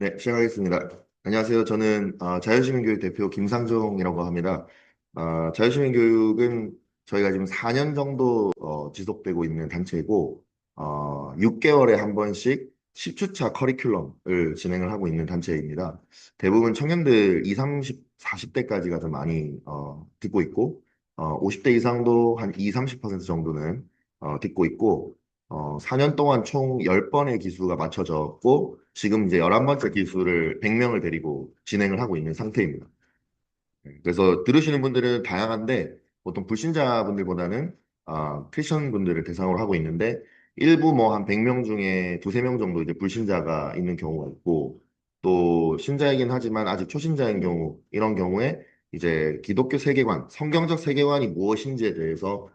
네, 시작하겠습니다. 안녕하세요. 저는 자유시민교육 대표 김상종이라고 합니다. 자유시민교육은 저희가 지금 4년 정도 지속되고 있는 단체이고 6개월에 한 번씩 10주차 커리큘럼을 진행을 하고 있는 단체입니다. 대부분 청년들 20, 30, 40대까지가 좀 많이 듣고 있고 50대 이상도 한 2, 30% 정도는 듣고 있고 4년 동안 총 10번의 기수가 맞춰졌고, 지금 이제 11번째 기수를 100명을 데리고 진행을 하고 있는 상태입니다. 그래서 들으시는 분들은 다양한데, 보통 불신자분들보다는 크리스천 분들을 대상으로 하고 있는데, 일부 뭐 한 100명 중에 두세 명 정도 이제 불신자가 있는 경우가 있고, 또 신자이긴 하지만 아직 초신자인 경우, 이런 경우에 이제 기독교 세계관, 성경적 세계관이 무엇인지에 대해서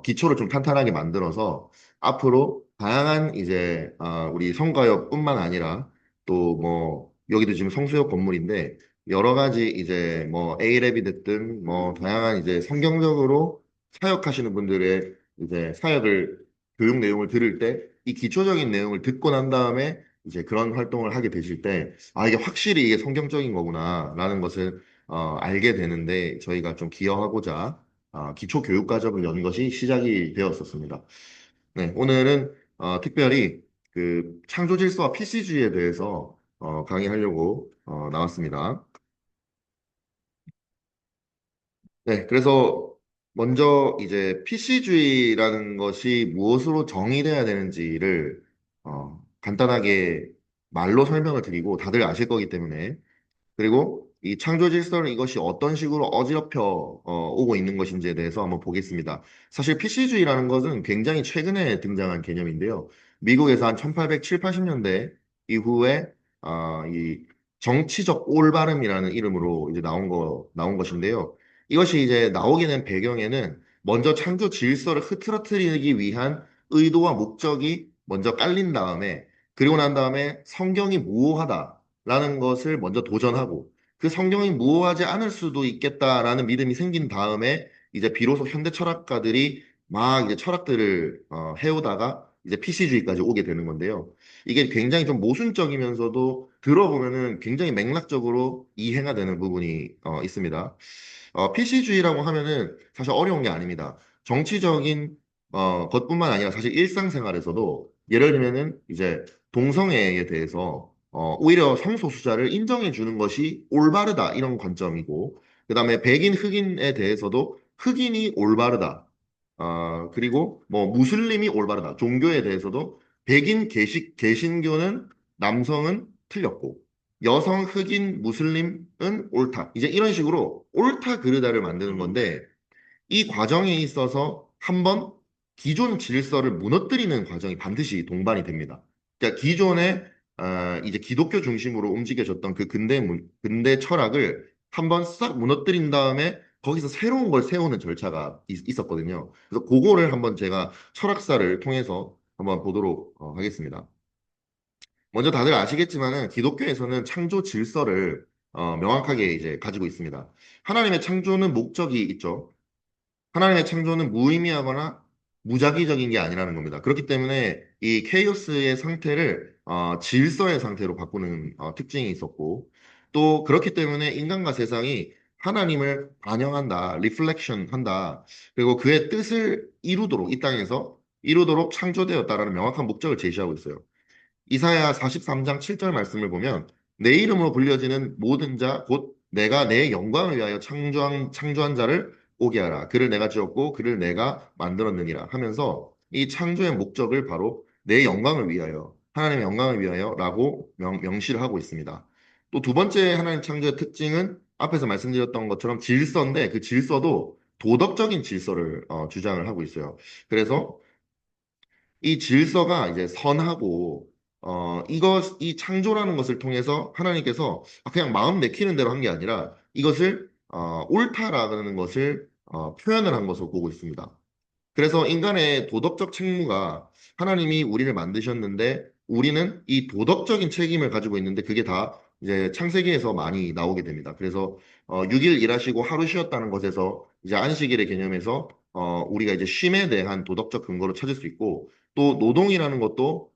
기초를 좀 탄탄하게 만들어서 앞으로 다양한 이제 우리 성가역뿐만 아니라 또 뭐 여기도 지금 성수역 건물인데 여러 가지 이제 뭐 A랩이 됐든 뭐 다양한 이제 성경적으로 사역하시는 분들의 이제 사역을 교육 내용을 들을 때 이 기초적인 내용을 듣고 난 다음에 이제 그런 활동을 하게 되실 때 이게 확실히 이게 성경적인 거구나라는 것을 알게 되는데 저희가 좀 기여하고자 기초 교육 과정을 연 것이 시작이 되었었습니다. 네, 오늘은 특별히 그 창조 질서와 PC주의에 대해서 강의하려고 나왔습니다. 네, 그래서 먼저 이제 PC주의라는 것이 무엇으로 정의돼야 되는지를 간단하게 말로 설명을 드리고 다들 아실 거기 때문에 그리고 이 창조 질서를 이것이 어떤 식으로 어지럽혀 오고 있는 것인지에 대해서 한번 보겠습니다. 사실 PC주의라는 것은 굉장히 최근에 등장한 개념인데요. 미국에서 한 1870, 80년대 이후에 이 정치적 올바름이라는 이름으로 이제 나온 것인데요. 이것이 이제 나오게 된 배경에는 먼저 창조 질서를 흐트러뜨리기 위한 의도와 목적이 먼저 깔린 다음에 그리고 난 다음에 성경이 무오하다라는 것을 먼저 도전하고 그 성경이 무오하지 않을 수도 있겠다라는 믿음이 생긴 다음에 이제 비로소 현대 철학가들이 막 이제 철학들을 해오다가 이제 PC주의까지 오게 되는 건데요. 이게 굉장히 좀 모순적이면서도 들어보면은 굉장히 맥락적으로 이해가 되는 부분이 있습니다. PC주의라고 하면은 사실 어려운 게 아닙니다. 정치적인 것뿐만 아니라 사실 일상생활에서도 예를 들면은 이제 동성애에 대해서 오히려 성소수자를 인정해 주는 것이 올바르다 이런 관점이고 그다음에 백인 흑인에 대해서도 흑인이 올바르다. 그리고 뭐 무슬림이 올바르다. 종교에 대해서도 백인 개신교는 남성은 틀렸고 여성 흑인 무슬림은 옳다. 이제 이런 식으로 옳다 그르다를 만드는 건데 이 과정에 있어서 한번 기존 질서를 무너뜨리는 과정이 반드시 동반이 됩니다. 그러니까 기존에 이제 기독교 중심으로 움직여졌던 그 근대 철학을 한번 싹 무너뜨린 다음에 거기서 새로운 걸 세우는 절차가 있었거든요. 그래서 그거를 한번 제가 철학사를 통해서 한번 보도록 하겠습니다. 먼저 다들 아시겠지만은 기독교에서는 창조 질서를 명확하게 이제 가지고 있습니다. 하나님의 창조는 목적이 있죠. 하나님의 창조는 무의미하거나 무작위적인 게 아니라는 겁니다. 그렇기 때문에 이 케이오스의 상태를 질서의 상태로 바꾸는 특징이 있었고 또 그렇기 때문에 인간과 세상이 하나님을 반영한다, 리플렉션 한다. 그리고 그의 뜻을 이루도록 이 땅에서 이루도록 창조되었다라는 명확한 목적을 제시하고 있어요. 이사야 43장 7절 말씀을 보면 내 이름으로 불려지는 모든 자 곧 내가 내 영광을 위하여 창조한 자를 오게 하라. 그를 내가 지었고 그를 내가 만들었느니라 하면서 이 창조의 목적을 바로 내 영광을 위하여 하나님의 영광을 위하여라고 명시를 하고 있습니다. 또 두 번째 하나님 창조의 특징은 앞에서 말씀드렸던 것처럼 질서인데 그 질서도 도덕적인 질서를 주장을 하고 있어요. 그래서 이 질서가 이제 선하고 이 창조라는 것을 통해서 하나님께서 그냥 마음 내키는 대로 한 게 아니라 이것을 옳다라는 것을 표현을 한 것으로 보고 있습니다. 그래서 인간의 도덕적 책무가 하나님이 우리를 만드셨는데 우리는 이 도덕적인 책임을 가지고 있는데 그게 다 이제 창세기에서 많이 나오게 됩니다. 그래서 6일 일하시고 하루 쉬었다는 것에서 이제 안식일의 개념에서 우리가 이제 쉼에 대한 도덕적 근거를 찾을 수 있고 또 노동이라는 것도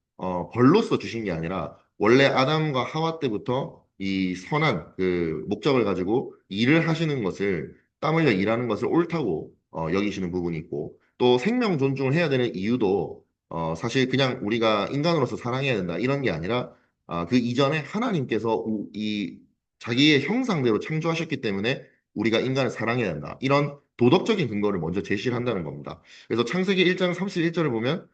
벌로서 주신 게 아니라 원래 아담과 하와 때부터 이 선한 그 목적을 가지고 일을 하시는 것을 땀 흘려 일하는 것을 옳다고 여기시는 부분이 있고 또 생명 존중을 해야 되는 이유도 사실 그냥 우리가 인간으로서 사랑해야 된다 이런 게 아니라 그 이전에 하나님께서 이 자기의 형상대로 창조하셨기 때문에 우리가 인간을 사랑해야 한다. 이런 도덕적인 근거를 먼저 제시를 한다는 겁니다. 그래서 창세기 1장 31절을 보면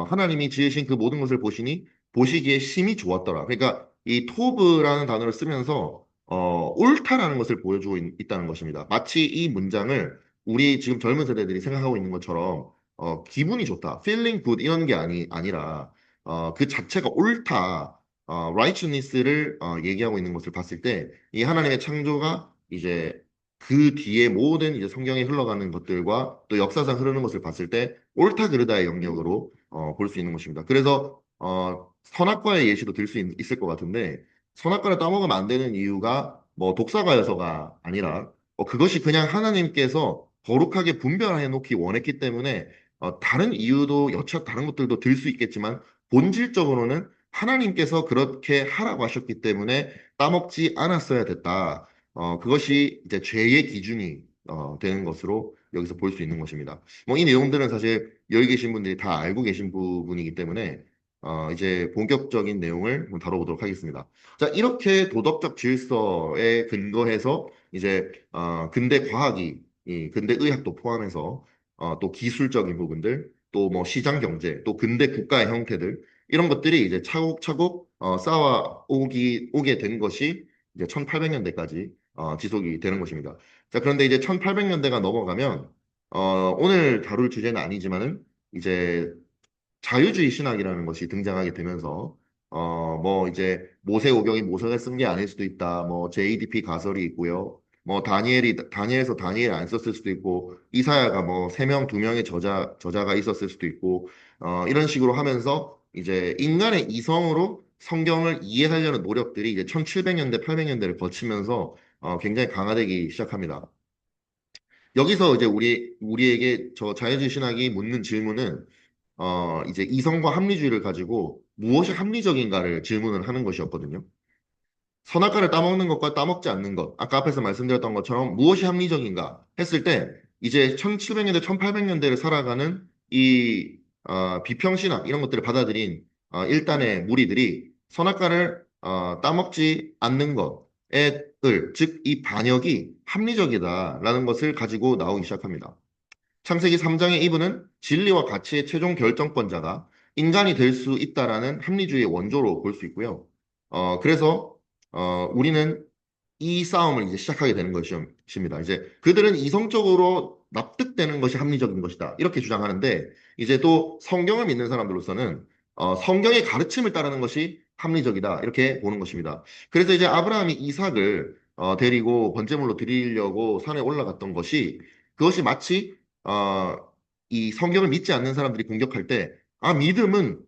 하나님이 지으신 그 모든 것을 보시니 보시기에 심히 좋았더라. 그러니까 이 토브라는 단어를 쓰면서 옳다라는 것을 보여주고 다는 것입니다. 마치 이 문장을 우리 지금 젊은 세대들이 생각하고 있는 것처럼 기분이 좋다, feeling good 이런 게 아니라 그 자체가 옳다, righteousness를 얘기하고 있는 것을 봤을 때 이 하나님의 창조가 이제 그 뒤에 모든 이제 성경에 흘러가는 것들과 또 역사상 흐르는 것을 봤을 때 옳다 그르다의 영역으로 볼 수 있는 것입니다. 그래서 선악과의 예시도 들 수 있을 것 같은데 선악과를 따먹으면 안 되는 이유가 뭐 독사과여서가 아니라 그것이 그냥 하나님께서 거룩하게 분별해 놓기 원했기 때문에 다른 이유도 여차 다른 것들도 들 수 있겠지만 본질적으로는 하나님께서 그렇게 하라고 하셨기 때문에 따먹지 않았어야 됐다. 그것이 이제 죄의 기준이 되는 것으로 여기서 볼 수 있는 것입니다. 뭐 이 내용들은 사실 여기 계신 분들이 다 알고 계신 부분이기 때문에 이제 본격적인 내용을 한번 다뤄보도록 하겠습니다. 자, 이렇게 도덕적 질서에 근거해서 이제 근대 과학이 이 근대 의학도 포함해서 또 기술적인 부분들 또 뭐 시장 경제 또 근대 국가의 형태들 이런 것들이 이제 차곡차곡 쌓아 오게 된 것이 이제 1800년대까지 지속이 되는 것입니다. 자, 그런데 이제 1800년대가 넘어가면 오늘 다룰 주제는 아니지만은 이제 자유주의 신학이라는 것이 등장하게 되면서 뭐 이제 모세오경이 모세가 쓴 게 아닐 수도 있다. 뭐 JDP 가설이 있고요. 뭐 다니엘에서 다니엘 안 썼을 수도 있고 이사야가 뭐 세 명 두 명의 저자가 있었을 수도 있고 이런 식으로 하면서 이제 인간의 이성으로 성경을 이해하려는 노력들이 이제 1700년대 800년대를 거치면서 굉장히 강화되기 시작합니다. 여기서 이제 우리에게 저 자유주의 신학이 묻는 질문은 이제 이성과 합리주의를 가지고 무엇이 합리적인가를 질문을 하는 것이었거든요. 선악과를 따먹는 것과 따먹지 않는 것, 아까 앞에서 말씀드렸던 것처럼 무엇이 합리적인가 했을 때 이제 1700년대, 1800년대를 살아가는 이 비평신학 이런 것들을 받아들인 일단의 무리들이 선악과를 따먹지 않는 즉 이 반역이 합리적이다라는 것을 가지고 나오기 시작합니다. 창세기 3장의 이브는 진리와 가치의 최종 결정권자가 인간이 될 수 있다라는 합리주의의 원조로 볼 수 있고요. 그래서 우리는 이 싸움을 이제 시작하게 되는 것입니다. 이제 그들은 이성적으로 납득되는 것이 합리적인 것이다. 이렇게 주장하는데 이제 또 성경을 믿는 사람들로서는 성경의 가르침을 따르는 것이 합리적이다. 이렇게 보는 것입니다. 그래서 이제 아브라함이 이삭을 데리고 번제물로 드리려고 산에 올라갔던 것이 그것이 마치 어, 이 성경을 믿지 않는 사람들이 공격할 때 믿음은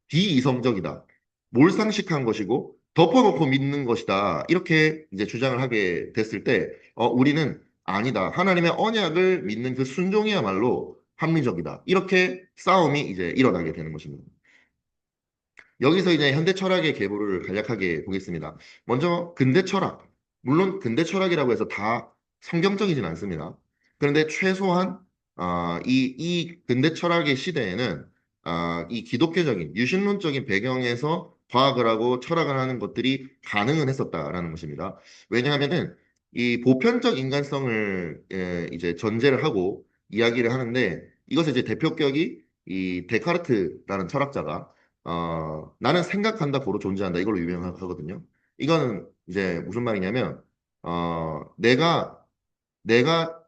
비이성적이다. 몰상식한 것이고 덮어놓고 믿는 것이다. 이렇게 이제 주장을 하게 됐을 때, 우리는 아니다. 하나님의 언약을 믿는 그 순종이야말로 합리적이다. 이렇게 싸움이 이제 일어나게 되는 것입니다. 여기서 이제 현대 철학의 계보를 간략하게 보겠습니다. 먼저 근대 철학. 물론 근대 철학이라고 해서 다 성경적이진 않습니다. 그런데 최소한 이 근대 철학의 시대에는 이 기독교적인 유신론적인 배경에서 과학을 하고 철학을 하는 것들이 가능은 했었다라는 것입니다. 왜냐하면은 이 보편적 인간성을 이제 전제를 하고 이야기를 하는데 이것의 이제 대표격이 이 데카르트라는 철학자가 나는 생각한다 고로 존재한다 이걸로 유명하거든요. 이거는 이제 무슨 말이냐면 내가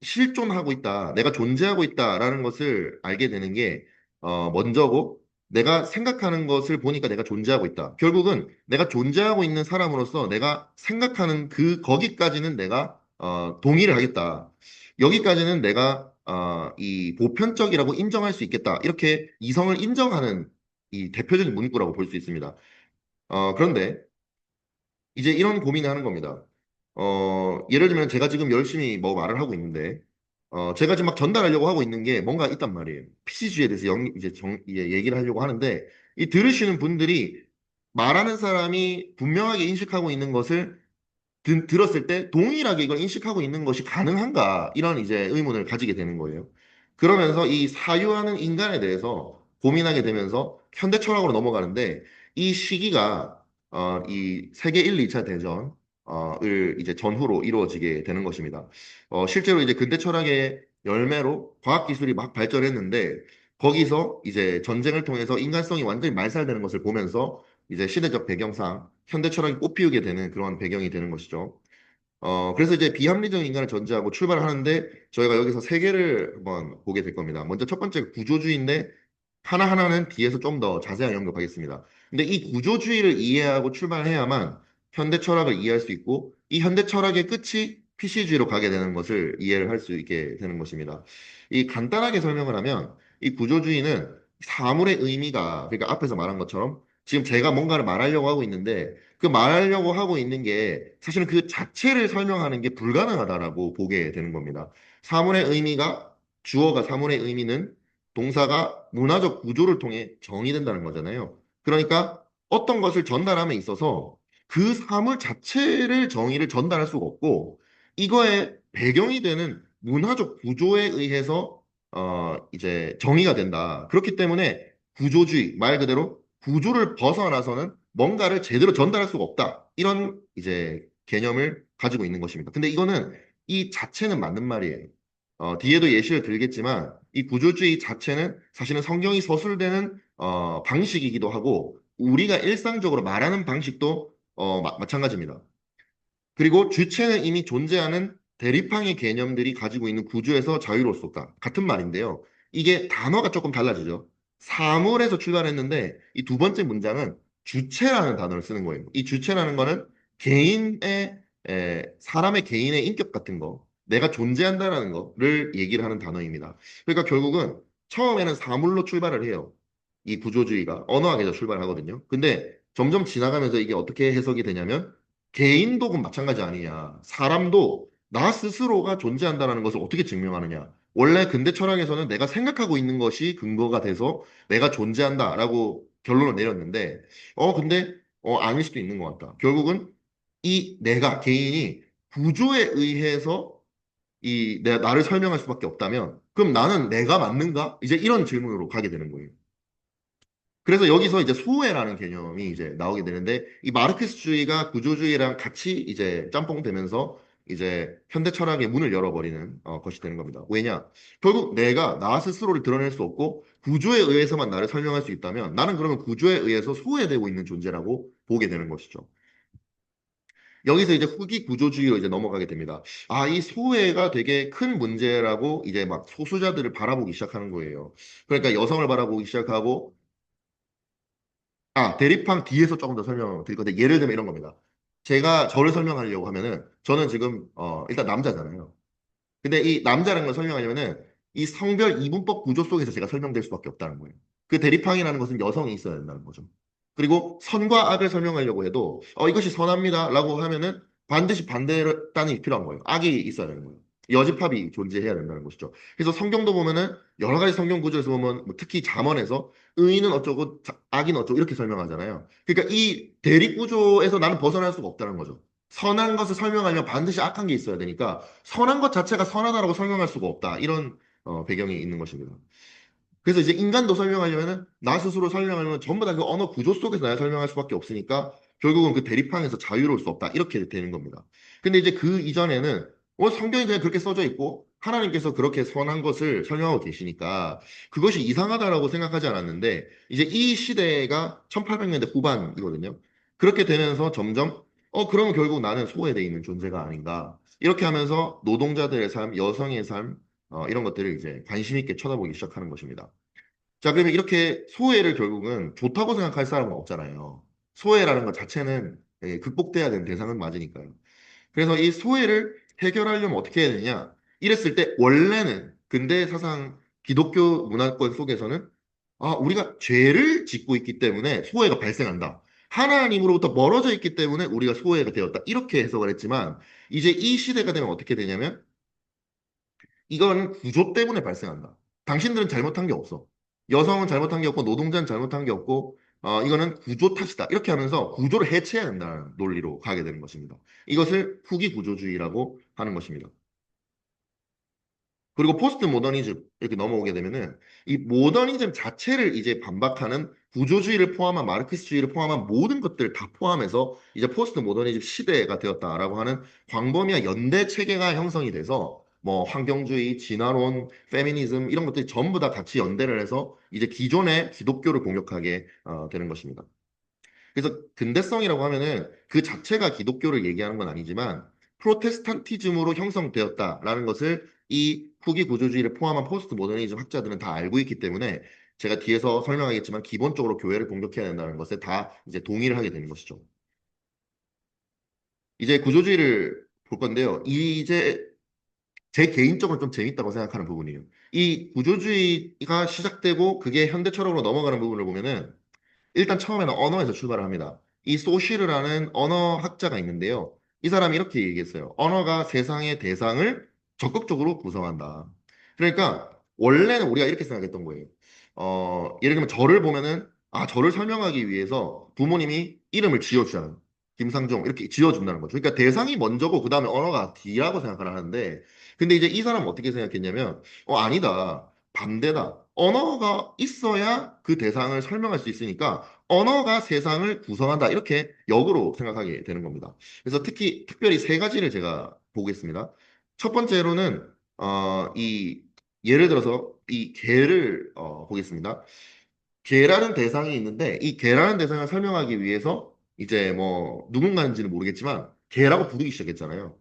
실존하고 있다, 내가 존재하고 있다라는 것을 알게 되는 게 먼저고 내가 생각하는 것을 보니까 내가 존재하고 있다. 결국은 내가 존재하고 있는 사람으로서 내가 생각하는 거기까지는 내가 동의를 하겠다. 여기까지는 내가 이 보편적이라고 인정할 수 있겠다. 이렇게 이성을 인정하는 이 대표적인 문구라고 볼 수 있습니다. 그런데 이제 이런 고민을 하는 겁니다. 예를 들면 제가 지금 열심히 뭐 말을 하고 있는데, 제가 지금 막 전달하려고 하고 있는 게 뭔가 있단 말이에요. PC주의에 대해서 이제 얘기를 하려고 하는데, 이 들으시는 분들이 말하는 사람이 분명하게 인식하고 있는 것을 들었을 때 동일하게 이걸 인식하고 있는 것이 가능한가? 이런 이제 의문을 가지게 되는 거예요. 그러면서 이 사유하는 인간에 대해서 고민하게 되면서 현대 철학으로 넘어가는데 이 시기가 이 세계 1, 2차 대전을 이제 전후로 이루어지게 되는 것입니다. 실제로 이제 근대 철학의 열매로 과학 기술이 막 발전했는데 거기서 이제 전쟁을 통해서 인간성이 완전히 말살되는 것을 보면서 이제 시대적 배경상 현대 철학이 꽃피우게 되는 그런 배경이 되는 것이죠. 그래서 이제 비합리적 인간을 전제하고 출발을 하는데 저희가 여기서 세 개를 한번 보게 될 겁니다. 먼저 첫 번째 구조주의인데 하나하나는 뒤에서 좀 더 자세하게 언급하겠습니다. 근데 이 구조주의를 이해하고 출발해야만 현대 철학을 이해할 수 있고 이 현대 철학의 끝이 PC주의로 가게 되는 것을 이해를 할 수 있게 되는 것입니다. 이 간단하게 설명을 하면 이 구조주의는 사물의 의미가 그러니까 앞에서 말한 것처럼 지금 제가 뭔가를 말하려고 하고 있는데 그 말하려고 하고 있는 게 사실은 그 자체를 설명하는 게 불가능하다라고 보게 되는 겁니다. 사물의 의미가 주어가 사물의 의미는 동사가 문화적 구조를 통해 정의된다는 거잖아요. 그러니까 어떤 것을 전달함에 있어서 그 사물 자체를 정의를 전달할 수가 없고 이거의 배경이 되는 문화적 구조에 의해서 이제 정의가 된다. 그렇기 때문에 구조주의 말 그대로 구조를 벗어나서는 뭔가를 제대로 전달할 수가 없다. 이런 이제 개념을 가지고 있는 것입니다. 근데 이거는 이 자체는 맞는 말이에요. 뒤에도 예시를 들겠지만 이 구조주의 자체는 사실은 성경이 서술되는 방식이기도 하고 우리가 일상적으로 말하는 방식도 마찬가지입니다. 그리고 주체는 이미 존재하는 대립항의 개념들이 가지고 있는 구조에서 자유로울 수 없다. 같은 말인데요. 이게 단어가 조금 달라지죠. 사물에서 출발했는데 이 두 번째 문장은 주체라는 단어를 쓰는 거예요. 이 주체라는 거는 개인의 사람의 개인의 인격 같은 거, 내가 존재한다라는 거를 얘기를 하는 단어입니다. 그러니까 결국은 처음에는 사물로 출발을 해요. 이 구조주의가 언어학에서 출발하거든요. 근데 점점 지나가면서 이게 어떻게 해석이 되냐면 개인도 마찬가지 아니냐. 사람도 나 스스로가 존재한다는 것을 어떻게 증명하느냐. 원래 근대 철학에서는 내가 생각하고 있는 것이 근거가 돼서 내가 존재한다라고 결론을 내렸는데, 근데, 아닐 수도 있는 것 같다. 결국은 이 내가, 개인이 구조에 의해서 나를 설명할 수밖에 없다면, 그럼 나는 내가 맞는가? 이제 이런 질문으로 가게 되는 거예요. 그래서 여기서 이제 소외라는 개념이 이제 나오게 되는데 이 마르크스주의가 구조주의랑 같이 이제 짬뽕되면서 이제 현대 철학의 문을 열어버리는 것이 되는 겁니다. 왜냐? 결국 내가 나 스스로를 드러낼 수 없고 구조에 의해서만 나를 설명할 수 있다면 나는 그러면 구조에 의해서 소외되고 있는 존재라고 보게 되는 것이죠. 여기서 이제 후기 구조주의로 이제 넘어가게 됩니다. 아, 이 소외가 되게 큰 문제라고 이제 막 소수자들을 바라보기 시작하는 거예요. 그러니까 여성을 바라보기 시작하고 대립항 뒤에서 조금 더 설명을 드릴 건데, 예를 들면 이런 겁니다. 제가 저를 설명하려고 하면은, 저는 지금, 일단 남자잖아요. 근데 이 남자라는 걸 설명하려면은, 이 성별 이분법 구조 속에서 제가 설명될 수밖에 없다는 거예요. 그 대립항이라는 것은 여성이 있어야 된다는 거죠. 그리고 선과 악을 설명하려고 해도, 이것이 선합니다. 라고 하면은, 반드시 반대단이 필요한 거예요. 악이 있어야 되는 거예요. 여집합이 존재해야 된다는 것이죠. 그래서 성경도 보면은, 여러 가지 성경 구조에서 보면, 뭐 특히 잠언에서, 의인은 어쩌고 악인 어쩌고 이렇게 설명하잖아요. 그러니까 이 대립 구조에서 나는 벗어날 수가 없다는 거죠. 선한 것을 설명하려면 반드시 악한 게 있어야 되니까 선한 것 자체가 선하다라고 설명할 수가 없다. 이런 배경이 있는 것입니다. 그래서 이제 인간도 설명하려면은 나 스스로 설명하려면 전부 다 그 언어 구조 속에서 나를 설명할 수밖에 없으니까 결국은 그 대립항에서 자유로울 수 없다. 이렇게 되는 겁니다. 근데 이제 그 이전에는 성경이 그냥 그렇게 써져 있고 하나님께서 그렇게 선한 것을 설명하고 계시니까 그것이 이상하다라고 생각하지 않았는데 이제 이 시대가 1800년대 후반이거든요. 그렇게 되면서 점점 그러면 결국 나는 소외되어 있는 존재가 아닌가. 이렇게 하면서 노동자들의 삶, 여성의 삶, 이런 것들을 이제 관심 있게 쳐다보기 시작하는 것입니다. 자, 그러면 이렇게 소외를 결국은 좋다고 생각할 사람은 없잖아요. 소외라는 것 자체는 극복돼야 되는 대상은 맞으니까요. 그래서 이 소외를 해결하려면 어떻게 해야 되냐? 이랬을 때 원래는 근대 사상 기독교 문화권 속에서는 우리가 죄를 짓고 있기 때문에 소외가 발생한다. 하나님으로부터 멀어져 있기 때문에 우리가 소외가 되었다. 이렇게 해석을 했지만 이제 이 시대가 되면 어떻게 되냐면 이건 구조 때문에 발생한다. 당신들은 잘못한 게 없어. 여성은 잘못한 게 없고 노동자는 잘못한 게 없고 이거는 구조 탓이다. 이렇게 하면서 구조를 해체해야 된다는 논리로 가게 되는 것입니다. 이것을 후기 구조주의라고 하는 것입니다. 그리고 포스트 모더니즘 이렇게 넘어오게 되면은 이 모더니즘 자체를 이제 반박하는 구조주의를 포함한 마르크스주의를 포함한 모든 것들을 다 포함해서 이제 포스트 모더니즘 시대가 되었다라고 하는 광범위한 연대 체계가 형성이 돼서 뭐 환경주의, 진화론, 페미니즘 이런 것들이 전부 다 같이 연대를 해서 이제 기존의 기독교를 공격하게 되는 것입니다. 그래서 근대성이라고 하면은 그 자체가 기독교를 얘기하는 건 아니지만 프로테스탄티즘으로 형성되었다라는 것을 이 후기 구조주의를 포함한 포스트 모더니즘 학자들은 다 알고 있기 때문에 제가 뒤에서 설명하겠지만 기본적으로 교회를 공격해야 된다는 것에 다 이제 동의를 하게 되는 것이죠. 이제 구조주의를 볼 건데요. 이제 제 개인적으로 좀 재밌다고 생각하는 부분이에요. 이 구조주의가 시작되고 그게 현대 철학으로 넘어가는 부분을 보면은 일단 처음에는 언어에서 출발을 합니다. 이 소시르라는 언어학자가 있는데요. 이 사람이 이렇게 얘기했어요. 언어가 세상의 대상을 적극적으로 구성한다. 그러니까 원래는 우리가 이렇게 생각했던 거예요. 예를 들면 저를 보면은 저를 설명하기 위해서 부모님이 이름을 지어주잖아요. 김상종 이렇게 지어준다는 거죠. 그러니까 대상이 먼저고 그 다음에 언어가 뒤라고 생각을 하는데 근데 이제 이 사람은 어떻게 생각했냐면 아니다. 반대다. 언어가 있어야 그 대상을 설명할 수 있으니까 언어가 세상을 구성한다. 이렇게 역으로 생각하게 되는 겁니다. 그래서 특별히 세 가지를 제가 보겠습니다. 첫 번째로는, 예를 들어서 이 개를 보겠습니다. 개라는 대상이 있는데 이 개라는 대상을 설명하기 위해서 이제 뭐 누군가인지는 모르겠지만 개라고 부르기 시작했잖아요.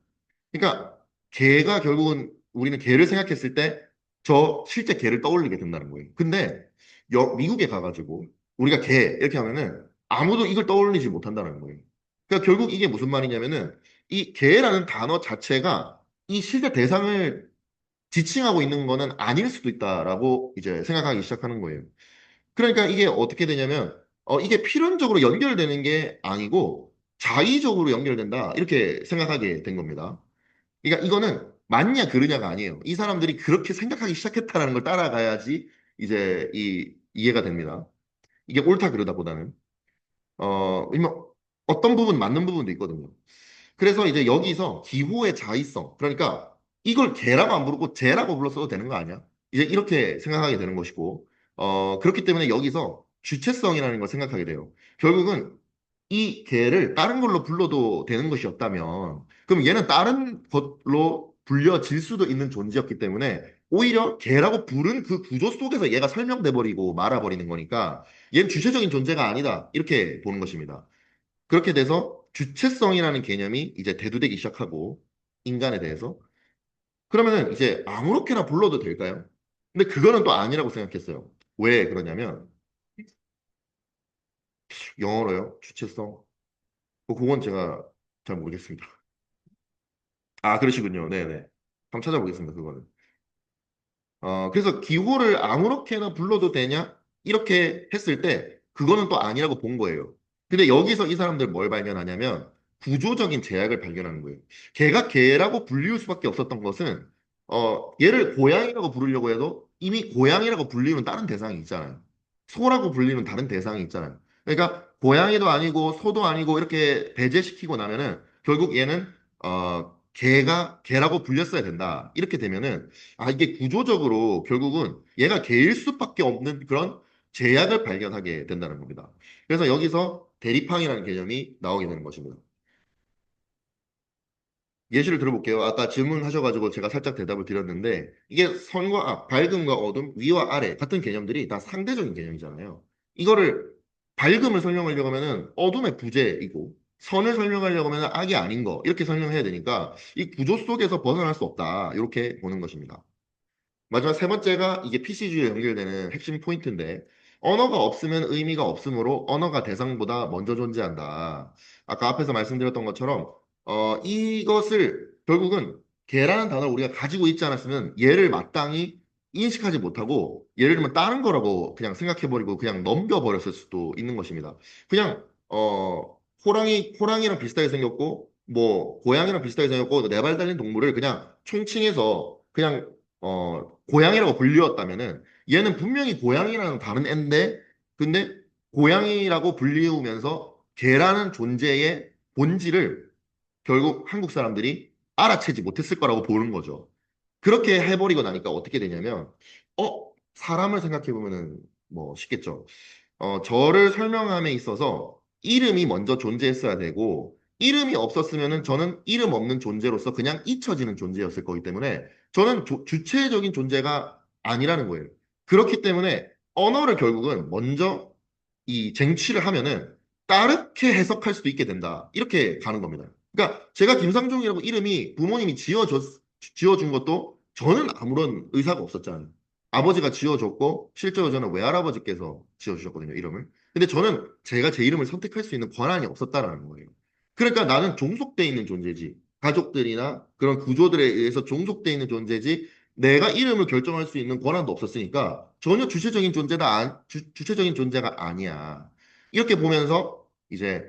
그러니까 개가 결국은 우리는 개를 생각했을 때 저 실제 개를 떠올리게 된다는 거예요. 근데 미국에 가가지고 우리가 개 이렇게 하면은 아무도 이걸 떠올리지 못한다는 거예요. 그러니까 결국 이게 무슨 말이냐면은 이 개라는 단어 자체가 이 실제 대상을 지칭하고 있는 거는 아닐 수도 있다라고 이제 생각하기 시작하는 거예요. 그러니까 이게 어떻게 되냐면 이게 필연적으로 연결되는 게 아니고 자의적으로 연결된다 이렇게 생각하게 된 겁니다. 그러니까 이거는 맞냐 그르냐가 아니에요. 이 사람들이 그렇게 생각하기 시작했다라는 걸 따라가야지 이제 이해가 됩니다. 이게 옳다 그르다보다는 왜냐면 어떤 부분 맞는 부분도 있거든요. 그래서 이제 여기서 기호의 자의성 그러니까 이걸 개라고 안 부르고 쟤라고 불렀어도 되는 거 아니야? 이제 이렇게 생각하게 되는 것이고 그렇기 때문에 여기서 주체성이라는 걸 생각하게 돼요. 결국은 이 개를 다른 걸로 불러도 되는 것이었다면 그럼 얘는 다른 것로 불려질 수도 있는 존재였기 때문에 오히려 개라고 부른 그 구조 속에서 얘가 설명돼 버리고 말아버리는 거니까 얘는 주체적인 존재가 아니다 이렇게 보는 것입니다. 그렇게 돼서 주체성이라는 개념이 이제 대두되기 시작하고 인간에 대해서 그러면은 이제 아무렇게나 불러도 될까요? 근데 그거는 또 아니라고 생각했어요. 왜 그러냐면 영어로요 주체성 그건 제가 잘 모르겠습니다. 그러시군요. 네네. 한번 찾아보겠습니다. 그거는. 그래서 기호를 아무렇게나 불러도 되냐? 이렇게 했을 때 그거는 또 아니라고 본 거예요. 근데 여기서 이 사람들 뭘 발견하냐면 구조적인 제약을 발견하는 거예요. 걔가 걔라고 불리울 수밖에 없었던 것은 얘를 고양이라고 부르려고 해도 이미 고양이라고 불리는 다른 대상이 있잖아요. 소라고 불리는 다른 대상이 있잖아요. 그러니까 고양이도 아니고 소도 아니고 이렇게 배제시키고 나면은 결국 얘는 개가 개라고 불렸어야 된다. 이렇게 되면은 이게 구조적으로 결국은 얘가 개일 수밖에 없는 그런 제약을 발견하게 된다는 겁니다. 그래서 여기서 대립항이라는 개념이 나오게 되는 것입니다. 예시를 들어볼게요. 아까 질문하셔가지고 제가 살짝 대답을 드렸는데 이게 선과 악, 밝음과 어둠, 위와 아래 같은 개념들이 다 상대적인 개념이잖아요. 이거를 밝음을 설명하려고 하면은 어둠의 부재이고 선을 설명하려고 하면 악이 아닌 거 이렇게 설명해야 되니까 이 구조 속에서 벗어날 수 없다 이렇게 보는 것입니다. 마지막 세 번째가 이게 PC주의에 연결되는 핵심 포인트인데 언어가 없으면 의미가 없으므로 언어가 대상보다 먼저 존재한다. 아까 앞에서 말씀드렸던 것처럼 이것을 결국은 개라는 단어를 우리가 가지고 있지 않았으면 얘를 마땅히 인식하지 못하고 예를 들면 다른 거라고 그냥 생각해버리고 그냥 넘겨버렸을 수도 있는 것입니다. 그냥 호랑이랑 비슷하게 생겼고 뭐 고양이랑 비슷하게 생겼고 네 발 달린 동물을 그냥 총칭해서 그냥 고양이라고 불리웠다면은 얘는 분명히 고양이랑 다른 애인데 근데 고양이라고 불리우면서 개라는 존재의 본질을 결국 한국 사람들이 알아채지 못했을 거라고 보는 거죠. 그렇게 해버리고 나니까 어떻게 되냐면, 사람을 생각해 보면은 뭐 쉽겠죠. 저를 설명함에 있어서 이름이 먼저 존재했어야 되고, 이름이 없었으면은 저는 이름 없는 존재로서 그냥 잊혀지는 존재였을 거기 때문에 저는 주체적인 존재가 아니라는 거예요. 그렇기 때문에 언어를 결국은 먼저 이 쟁취를 하면은 다르게 해석할 수도 있게 된다. 이렇게 가는 겁니다. 그러니까 제가 김상중이라고 이름이 부모님이 지어준 것도 저는 아무런 의사가 없었잖아요. 아버지가 지어줬고 실제로 저는 외할아버지께서 지어주셨거든요, 이름을. 근데 저는 제가 제 이름을 선택할 수 있는 권한이 없었다라는 거예요. 그러니까 나는 종속돼 있는 존재지. 가족들이나 그런 구조들에 의해서 종속돼 있는 존재지. 내가 이름을 결정할 수 있는 권한도 없었으니까 전혀 주체적인 존재가 아니야. 이렇게 보면서 이제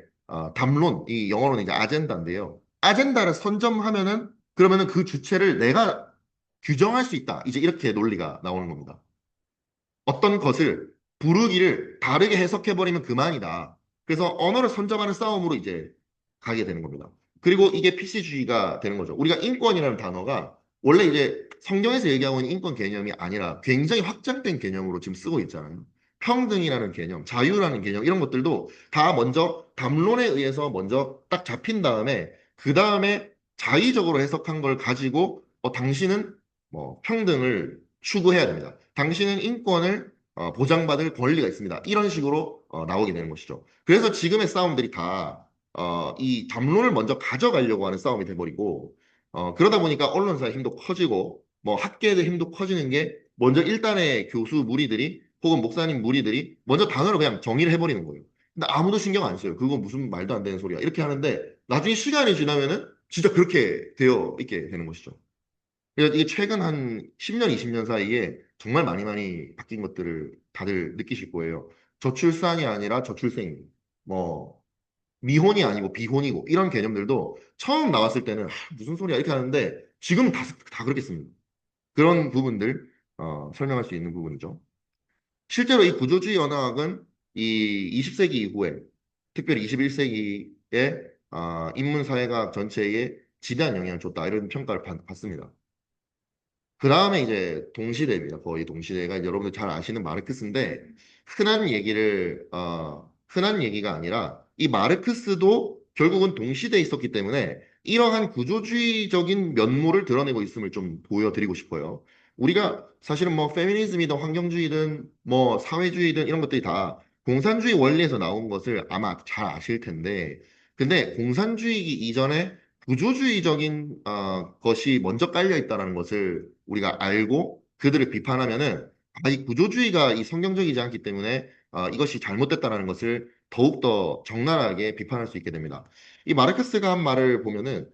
담론, 이 영어로는 이제 아젠다인데요. 아젠다를 선점하면은 그러면은 그 주체를 내가 규정할 수 있다. 이제 이렇게 논리가 나오는 겁니다. 어떤 것을 부르기를 다르게 해석해버리면 그만이다. 그래서 언어를 선점하는 싸움으로 이제 가게 되는 겁니다. 그리고 이게 PC주의가 되는 거죠. 우리가 인권이라는 단어가 원래 이제 성경에서 얘기하고 있는 인권 개념이 아니라 굉장히 확장된 개념으로 지금 쓰고 있잖아요. 평등이라는 개념, 자유라는 개념, 이런 것들도 다 먼저 담론에 의해서 먼저 딱 잡힌 다음에 그 다음에 자의적으로 해석한 걸 가지고 당신은 뭐 평등을 추구해야 됩니다. 당신은 인권을 보장받을 권리가 있습니다. 이런 식으로 나오게 되는 것이죠. 그래서 지금의 싸움들이 다 이 담론을 먼저 가져가려고 하는 싸움이 돼버리고 그러다 보니까 언론사의 힘도 커지고 뭐 학계의 힘도 커지는 게 먼저 일단의 교수 무리들이 혹은 목사님 무리들이 먼저 단어를 그냥 정의를 해버리는 거예요. 근데 아무도 신경 안 써요. 그거 무슨 말도 안 되는 소리야. 이렇게 하는데 나중에 시간이 지나면은 진짜 그렇게 되어 있게 되는 것이죠. 그래서 이게 최근 한 10년, 20년 사이에 정말 많이 많이 바뀐 것들을 다들 느끼실 거예요. 저출산이 아니라 저출생입니다. 뭐 미혼이 아니고 비혼이고 이런 개념들도 처음 나왔을 때는 무슨 소리야 이렇게 하는데 지금 다 그렇겠습니다. 그런 부분들 설명할 수 있는 부분이죠. 실제로 이 구조주의 언어학은 이 20세기 이후에 특별히 21세기에 인문사회학 전체에 지대한 영향을 줬다 이런 평가를 받습니다. 그 다음에 이제 동시대입니다. 거의 동시대가 여러분들 잘 아시는 마르크스인데 흔한 얘기가 아니라 이 마르크스도 결국은 동시대에 있었기 때문에 이러한 구조주의적인 면모를 드러내고 있음을 좀 보여드리고 싶어요. 우리가 사실은 뭐 페미니즘이든 환경주의든 뭐 사회주의든 이런 것들이 다 공산주의 원리에서 나온 것을 아마 잘 아실 텐데 근데 공산주의 이전에 구조주의적인 것이 먼저 깔려 있다는 것을 우리가 알고 그들을 비판하면은 이 구조주의가 이 성경적이지 않기 때문에 이것이 잘못됐다는 것을 더욱더 적나라하게 비판할 수 있게 됩니다. 이 마르크스가 한 말을 보면은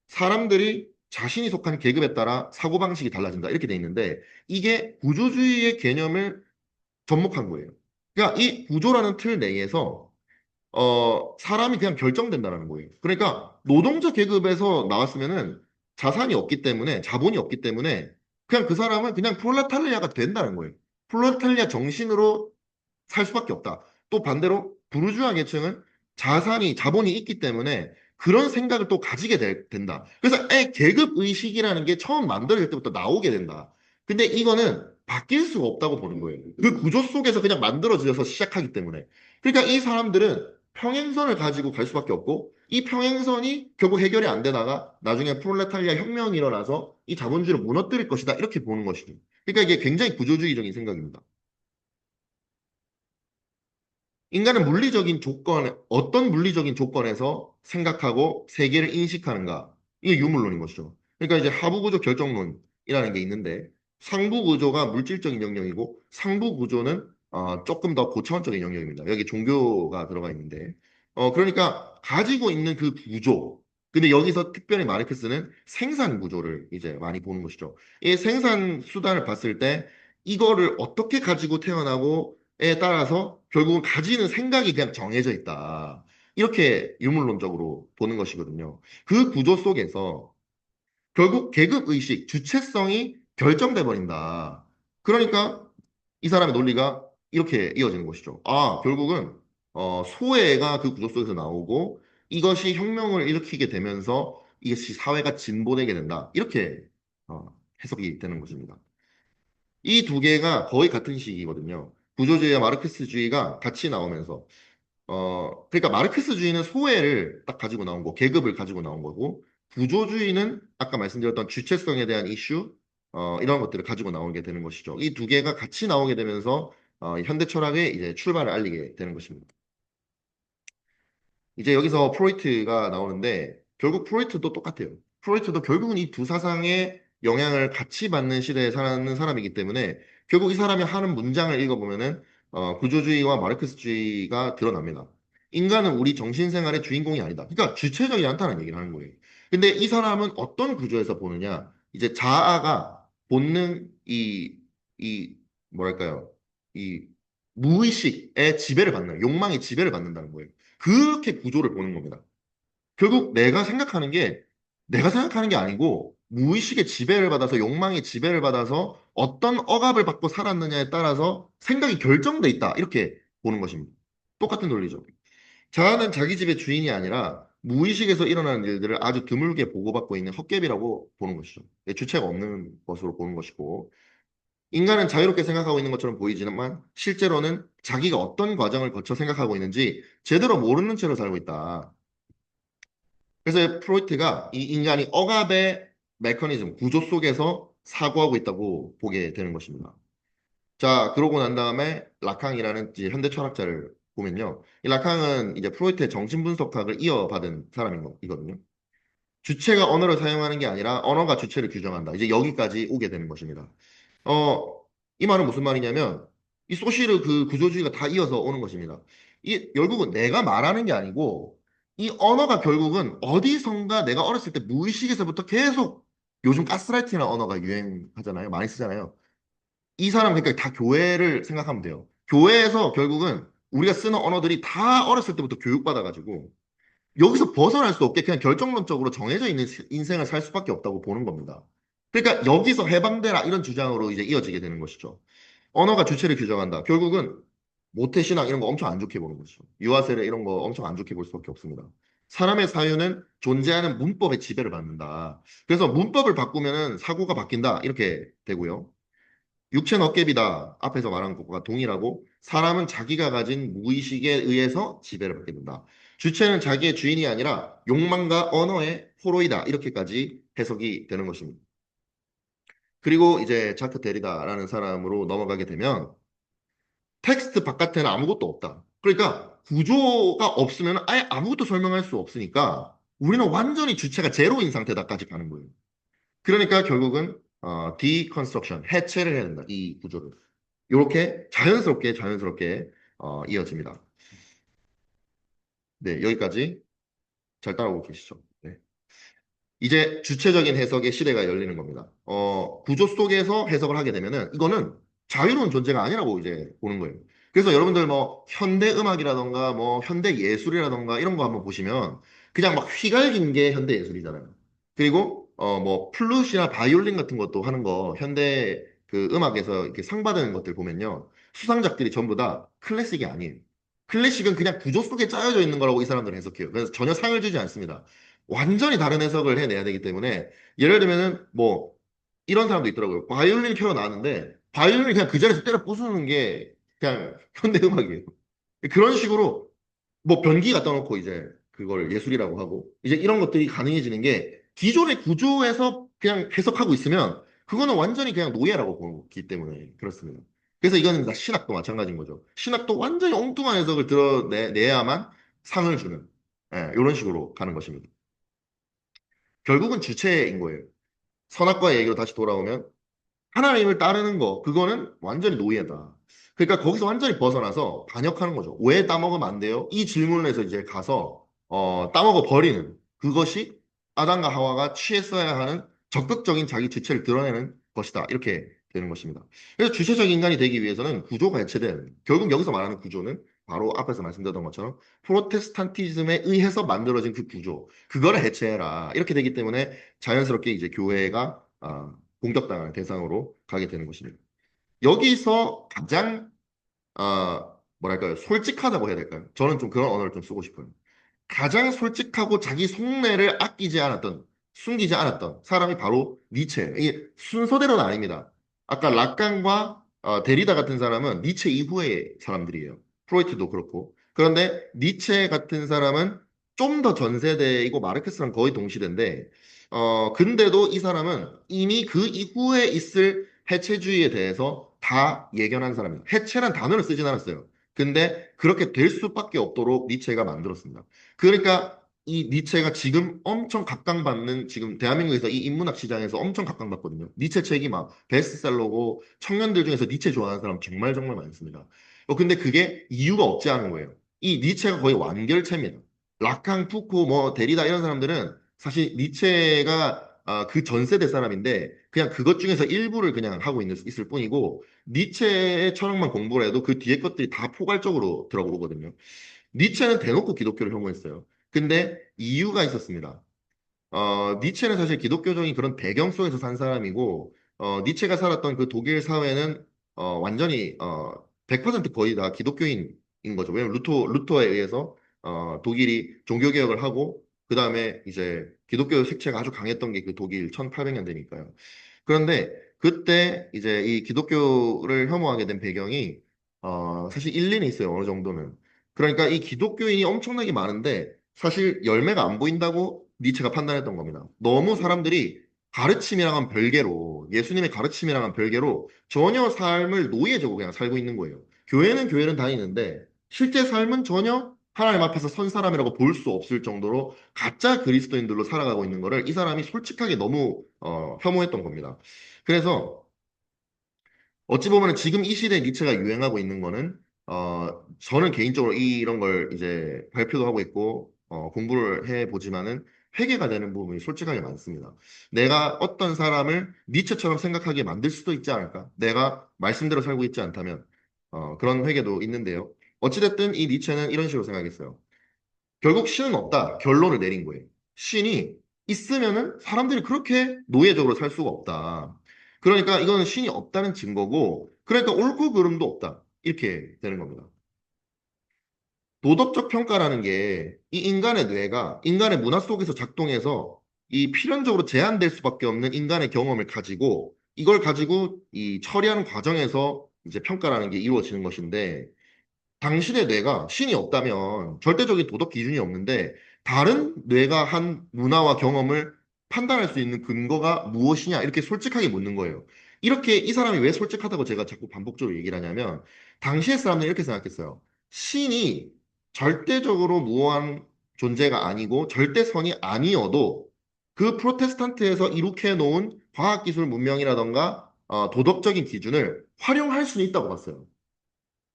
사람들이 자신이 속한 계급에 따라 사고방식이 달라진다 이렇게 돼 있는데 이게 구조주의의 개념을 접목한 거예요. 그러니까 이 구조라는 틀 내에서 사람이 그냥 결정된다는 거예요. 그러니까 노동자 계급에서 나왔으면은 자산이 없기 때문에, 자본이 없기 때문에 그냥 그 사람은 그냥 프롤레타리아가 된다는 거예요. 프롤레타리아 정신으로 살 수밖에 없다. 또 반대로 부르주아 계층은 자본이 있기 때문에 그런 생각을 또 가지게 된다. 그래서 계급 의식이라는 게 처음 만들어질 때부터 나오게 된다. 근데 이거는 바뀔 수가 없다고 보는 거예요. 그 구조 속에서 그냥 만들어져서 시작하기 때문에. 그러니까 이 사람들은 평행선을 가지고 갈 수밖에 없고 이 평행선이 결국 해결이 안 되다가 나중에 프롤레타리아 혁명이 일어나서 이 자본주의를 무너뜨릴 것이다. 이렇게 보는 것이죠. 그러니까 이게 굉장히 구조주의적인 생각입니다. 인간은 어떤 물리적인 조건에서 생각하고 세계를 인식하는가? 이게 유물론인 것이죠. 그러니까 이제 하부구조 결정론이라는 게 있는데, 상부구조가 물질적인 영역이고, 상부구조는 조금 더 고차원적인 영역입니다. 여기 종교가 들어가 있는데, 그러니까 가지고 있는 그 구조, 근데 여기서 특별히 마르크스는 생산 구조를 이제 많이 보는 것이죠. 이 생산 수단을 봤을 때, 이거를 어떻게 가지고 태어나고 에 따라서 결국은 가지는 생각이 그냥 정해져 있다. 이렇게 유물론적으로 보는 것이거든요. 그 구조 속에서 결국 계급 의식, 주체성이 결정돼 버린다. 그러니까 이 사람의 논리가 이렇게 이어지는 것이죠. 결국은 소외가 그 구조 속에서 나오고 이것이 혁명을 일으키게 되면서 이것이 사회가 진보되게 된다. 이렇게 어, 해석이 되는 것입니다. 이 두 개가 거의 같은 시기거든요. 구조주의와 마르크스주의가 같이 나오면서 그러니까 마르크스주의는 소외를 딱 가지고 나온 거, 계급을 가지고 나온 거고, 구조주의는 아까 말씀드렸던 주체성에 대한 이슈, 이런 것들을 가지고 나오게 되는 것이죠. 이 두 개가 같이 나오게 되면서 현대 철학의 이제 출발을 알리게 되는 것입니다. 이제 여기서 프로이트가 나오는데 결국 프로이트도 똑같아요. 프로이트도 결국은 이 두 사상의 영향을 같이 받는 시대에 사는 사람이기 때문에 결국 이 사람이 하는 문장을 읽어보면은 구조주의와 마르크스주의가 드러납니다. 인간은 우리 정신생활의 주인공이 아니다. 그러니까 주체적이지 않다는 얘기를 하는 거예요. 근데 이 사람은 어떤 구조에서 보느냐? 이제 자아가 본능 이 뭐랄까요? 이 무의식의 지배를 받는 욕망의 지배를 받는다는 거예요. 그렇게 구조를 보는 겁니다. 결국 내가 생각하는 게 아니고 무의식의 지배를 받아서 욕망의 지배를 받아서 어떤 억압을 받고 살았느냐에 따라서 생각이 결정돼 있다. 이렇게 보는 것입니다. 똑같은 논리죠. 자아는 자기 집의 주인이 아니라 무의식에서 일어나는 일들을 아주 드물게 보고받고 있는 헛개비라고 보는 것이죠. 주체가 없는 것으로 보는 것이고 인간은 자유롭게 생각하고 있는 것처럼 보이지만 실제로는 자기가 어떤 과정을 거쳐 생각하고 있는지 제대로 모르는 채로 살고 있다. 그래서 프로이트가 이 인간이 억압의 메커니즘, 구조 속에서 사고하고 있다고 보게 되는 것입니다. 자, 그러고 난 다음에 라캉이라는 이제 현대 철학자를 보면요. 이 라캉은 이제 프로이트의 정신분석학을 이어받은 사람이거든요. 주체가 언어를 사용하는 게 아니라 언어가 주체를 규정한다. 이제 여기까지 오게 되는 것입니다. 이 말은 무슨 말이냐면 이 소시르 그 구조주의가 다 이어서 오는 것입니다. 이 결국은 내가 말하는 게 아니고 이 언어가 결국은 어디선가 내가 어렸을 때 무의식에서부터 계속 요즘 가스라이팅이라는 언어가 유행하잖아요. 많이 쓰잖아요. 이 사람 그러니까 다 교회를 생각하면 돼요. 교회에서 결국은 우리가 쓰는 언어들이 다 어렸을 때부터 교육받아가지고 여기서 벗어날 수 없게 그냥 결정론적으로 정해져 있는 인생을 살 수밖에 없다고 보는 겁니다. 그러니까 여기서 해방되라 이런 주장으로 이제 이어지게 되는 것이죠. 언어가 주체를 규정한다. 결국은 모태신앙 이런 거 엄청 안 좋게 보는 것이죠. 유아세례 이런 거 엄청 안 좋게 볼 수밖에 없습니다. 사람의 사유는 존재하는 문법의 지배를 받는다. 그래서 문법을 바꾸면은 사고가 바뀐다. 이렇게 되고요. 육체는 어깨비다. 앞에서 말한 것과 동일하고 사람은 자기가 가진 무의식에 의해서 지배를 받게 된다. 주체는 자기의 주인이 아니라 욕망과 언어의 포로이다. 이렇게까지 해석이 되는 것입니다. 그리고 이제 자크 데리다라는 사람으로 넘어가게 되면 텍스트 바깥에는 아무것도 없다. 그러니까 구조가 없으면 아예 아무것도 설명할 수 없으니까 우리는 완전히 주체가 제로인 상태다까지 가는 거예요. 그러니까 결국은 디컨스트럭션, 해체를 해야 된다. 이 구조를. 이렇게 자연스럽게 이어집니다. 네, 여기까지 잘 따라오고 계시죠? 네. 이제 주체적인 해석의 시대가 열리는 겁니다. 구조 속에서 해석을 하게 되면은 이거는 자유로운 존재가 아니라고 이제 보는 거예요. 그래서 여러분들 뭐 현대 음악이라던가 뭐 현대 예술이라던가 이런 거 한번 보시면 그냥 막 휘갈긴 게 현대 예술이잖아요. 그리고 뭐 플룻이나 바이올린 같은 것도 하는 거 현대 그 음악에서 이렇게 상 받은 것들 보면요. 수상작들이 전부 다 클래식이 아니에요. 클래식은 그냥 구조 속에 짜여져 있는 거라고 이 사람들은 해석해요. 그래서 전혀 상을 주지 않습니다. 완전히 다른 해석을 해내야 되기 때문에 예를 들면은 뭐 이런 사람도 있더라고요. 바이올린 켜러 나왔는데 바이올린을 그냥 그 자리에서 때려 부수는 게 그냥 현대 음악이에요. 그런 식으로 뭐 변기 갖다 놓고 이제 그걸 예술이라고 하고 이제 이런 것들이 가능해지는 게 기존의 구조에서 그냥 해석하고 있으면 그거는 완전히 그냥 노예라고 보기 때문에 그렇습니다. 그래서 이거는 다 신학도 마찬가지인 거죠. 신학도 완전히 엉뚱한 해석을 드러내야만 상을 주는 이런 식으로 가는 것입니다. 결국은 주체인 거예요. 선악과의 얘기로 다시 돌아오면 하나님을 따르는 거, 그거는 완전히 노예다. 그러니까 거기서 완전히 벗어나서 반역하는 거죠. 왜 따먹으면 안 돼요? 이 질문을 해서 이제 가서 따먹어 버리는 그것이 아담과 하와가 취했어야 하는 적극적인 자기 주체를 드러내는 것이다. 이렇게 되는 것입니다. 그래서 주체적 인간이 되기 위해서는 구조가 해체된 결국 여기서 말하는 구조는 바로 앞에서 말씀드렸던 것처럼 프로테스탄티즘에 의해서 만들어진 그 구조, 그거를 해체해라. 이렇게 되기 때문에 자연스럽게 이제 교회가 공격당할 대상으로 가게 되는 것입니다. 여기서 가장 뭐랄까요? 솔직하다고 해야 될까요? 저는 좀 그런 언어를 좀 쓰고 싶어요. 가장 솔직하고 자기 속내를 아끼지 않았던, 숨기지 않았던 사람이 바로 니체예요. 이게 순서대로는 아닙니다. 아까 락강과 데리다 같은 사람은 니체 이후의 사람들이에요. 프로이트도 그렇고. 그런데 니체 같은 사람은 좀 더 전 세대이고 마르크스랑 거의 동시대인데, 근데도 이 사람은 이미 그 이후에 있을 해체주의에 대해서 다 예견한 사람이에요. 해체란 단어를 쓰진 않았어요. 근데 그렇게 될 수밖에 없도록 니체가 만들었습니다. 그러니까 이 니체가 지금 엄청 각광받는 지금 대한민국에서 이 인문학 시장에서 엄청 각광받거든요. 니체 책이 막 베스트셀러고 청년들 중에서 니체 좋아하는 사람 정말 정말 많습니다. 근데 그게 이유가 없지 않은 거예요. 이 니체가 거의 완결체입니다. 라칸, 푸코, 뭐 데리다 이런 사람들은 사실 니체가 그 전 세대 사람인데 그냥 그것 중에서 일부를 그냥 하고 있을 뿐이고 니체의 철학만 공부를 해도 그 뒤에 것들이 다 포괄적으로 들어오거든요. 니체는 대놓고 기독교를 혐오했어요. 근데 이유가 있었습니다. 니체는 사실 기독교적인 그런 배경 속에서 산 사람이고, 니체가 살았던 그 독일 사회는 완전히 100% 거의 다 기독교인인 거죠. 왜냐면 루터에 의해서 독일이 종교개혁을 하고, 그 다음에 이제 기독교 색채가 아주 강했던 게 그 독일 1800년대니까요. 그런데 그때 이제 이 기독교를 혐오하게 된 배경이 사실 일리는 있어요. 어느 정도는. 그러니까 이 기독교인이 엄청나게 많은데 사실 열매가 안 보인다고 니체가 판단했던 겁니다. 너무 사람들이 가르침이랑은 별개로 예수님의 가르침이랑은 별개로 전혀 삶을 노예적으로 그냥 살고 있는 거예요. 교회는 다니는데 실제 삶은 전혀 하나님 앞에서 선 사람이라고 볼 수 없을 정도로 가짜 그리스도인들로 살아가고 있는 거를 이 사람이 솔직하게 너무 혐오했던 겁니다. 그래서 어찌 보면 지금 이 시대에 니체가 유행하고 있는 거는 저는 개인적으로 이런 걸 이제 발표도 하고 있고 공부를 해 보지만은 회개가 되는 부분이 솔직하게 많습니다. 내가 어떤 사람을 니체처럼 생각하게 만들 수도 있지 않을까? 내가 말씀대로 살고 있지 않다면 그런 회개도 있는데요. 어찌됐든 이 니체는 이런 식으로 생각했어요. 결국 신은 없다. 결론을 내린 거예요. 신이 있으면은 사람들이 그렇게 노예적으로 살 수가 없다. 그러니까 이거는 신이 없다는 증거고, 그러니까 옳고 그름도 없다. 이렇게 되는 겁니다. 도덕적 평가라는 게 이 인간의 뇌가 인간의 문화 속에서 작동해서 이 필연적으로 제한될 수밖에 없는 인간의 경험을 가지고 이걸 가지고 이 처리하는 과정에서 이제 평가라는 게 이루어지는 것인데 당신의 뇌가 신이 없다면 절대적인 도덕 기준이 없는데 다른 뇌가 한 문화와 경험을 판단할 수 있는 근거가 무엇이냐 이렇게 솔직하게 묻는 거예요. 이렇게 이 사람이 왜 솔직하다고 제가 자꾸 반복적으로 얘기를 하냐면 당시의 사람들은 이렇게 생각했어요. 신이 절대적으로 무한 존재가 아니고 절대선이 아니어도 그 프로테스탄트에서 이룩해 놓은 과학기술 문명이라던가 도덕적인 기준을 활용할 수는 있다고 봤어요.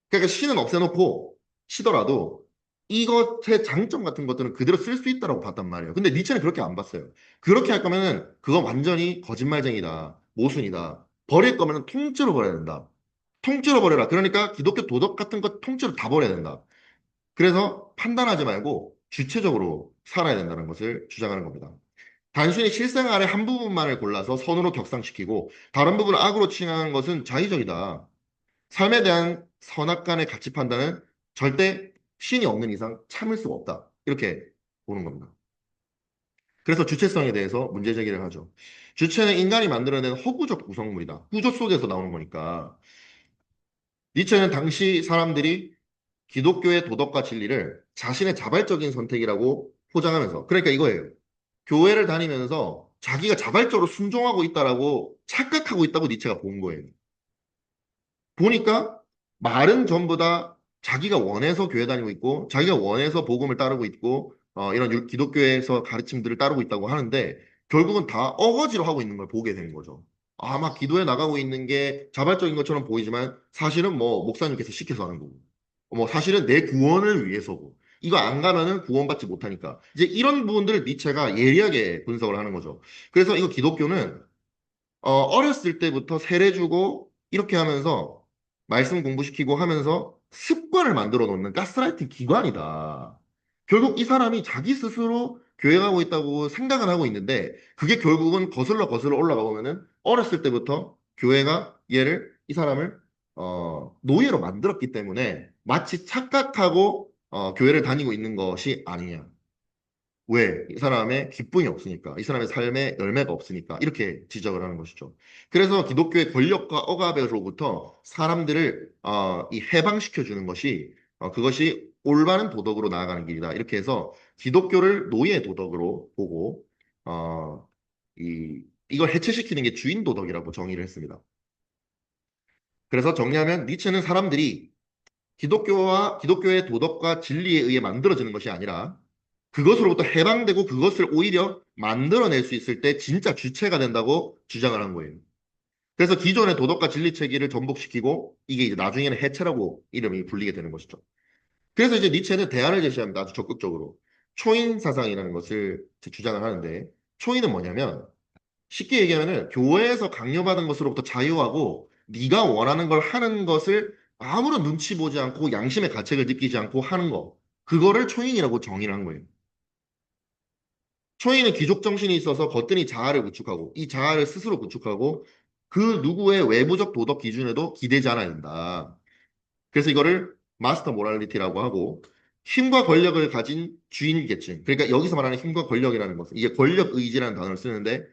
그러니까 신은 없애놓고 치더라도 이것의 장점 같은 것들은 그대로 쓸 수 있다라고 봤단 말이에요. 근데 니체는 그렇게 안 봤어요. 그렇게 할 거면은 그건 완전히 거짓말쟁이다, 모순이다. 버릴 거면은 통째로 버려야 된다. 통째로 버려라. 그러니까 기독교 도덕 같은 거 통째로 다 버려야 된다. 그래서 판단하지 말고 주체적으로 살아야 된다는 것을 주장하는 겁니다. 단순히 실생활의 한 부분만을 골라서 선으로 격상시키고 다른 부분을 악으로 칭하는 것은 자의적이다. 삶에 대한 선악간의 가치 판단은 절대 신이 없는 이상 참을 수가 없다. 이렇게 보는 겁니다. 그래서 주체성에 대해서 문제 제기를 하죠. 주체는 인간이 만들어낸 허구적 구성물이다. 구조 속에서 나오는 거니까. 니체는 당시 사람들이 기독교의 도덕과 진리를 자신의 자발적인 선택이라고 포장하면서, 그러니까 이거예요. 교회를 다니면서 자기가 자발적으로 순종하고 있다라고 착각하고 있다고 니체가 본 거예요. 보니까 말은 전부 다 자기가 원해서 교회 다니고 있고 자기가 원해서 복음을 따르고 있고 이런 기독교에서 가르침들을 따르고 있다고 하는데 결국은 다 어거지로 하고 있는 걸 보게 된 거죠. 막 기도에 나가고 있는 게 자발적인 것처럼 보이지만 사실은 뭐 목사님께서 시켜서 하는 거고 뭐 사실은 내 구원을 위해서고 이거 안 가면은 구원받지 못하니까 이제 이런 부분들을 니체가 예리하게 분석을 하는 거죠. 그래서 이거 기독교는 어렸을 때부터 세례 주고 이렇게 하면서 말씀 공부시키고 하면서 습관을 만들어 놓는 가스라이팅 기관이다. 결국 이 사람이 자기 스스로 교회 가고 있다고 생각은 하고 있는데 그게 결국은 거슬러 거슬러 올라가 보면은 어렸을 때부터 교회가 이 사람을 노예로 만들었기 때문에 마치 착각하고 교회를 다니고 있는 것이 아니냐. 왜? 이 사람의 기쁨이 없으니까, 이 사람의 삶에 열매가 없으니까 이렇게 지적을 하는 것이죠. 그래서 기독교의 권력과 억압으로부터 사람들을 이 해방시켜 주는 것이 그것이 올바른 도덕으로 나아가는 길이다. 이렇게 해서 기독교를 노예 도덕으로 보고 이걸 해체시키는 게 주인 도덕이라고 정의를 했습니다. 그래서 정리하면 니체는 사람들이 기독교의 도덕과 진리에 의해 만들어지는 것이 아니라 그것으로부터 해방되고 그것을 오히려 만들어낼 수 있을 때 진짜 주체가 된다고 주장을 한 거예요. 그래서 기존의 도덕과 진리 체계를 전복시키고 이게 이제 나중에는 해체라고 이름이 불리게 되는 것이죠. 그래서 이제 니체는 대안을 제시합니다. 아주 적극적으로. 초인 사상이라는 것을 주장을 하는데 초인은 뭐냐면 쉽게 얘기하면은 교회에서 강요받은 것으로부터 자유하고 네가 원하는 걸 하는 것을 아무런 눈치 보지 않고 양심의 가책을 느끼지 않고 하는 거. 그거를 초인이라고 정의를 한 거예요. 초인은 귀족 정신이 있어서 거뜬히 자아를 구축하고 이 자아를 스스로 구축하고 그 누구의 외부적 도덕 기준에도 기대지 않아야 된다. 그래서 이거를 마스터 모랄리티라고 하고 힘과 권력을 가진 주인 계층. 그러니까 여기서 말하는 힘과 권력이라는 것은 이게 권력 의지라는 단어를 쓰는데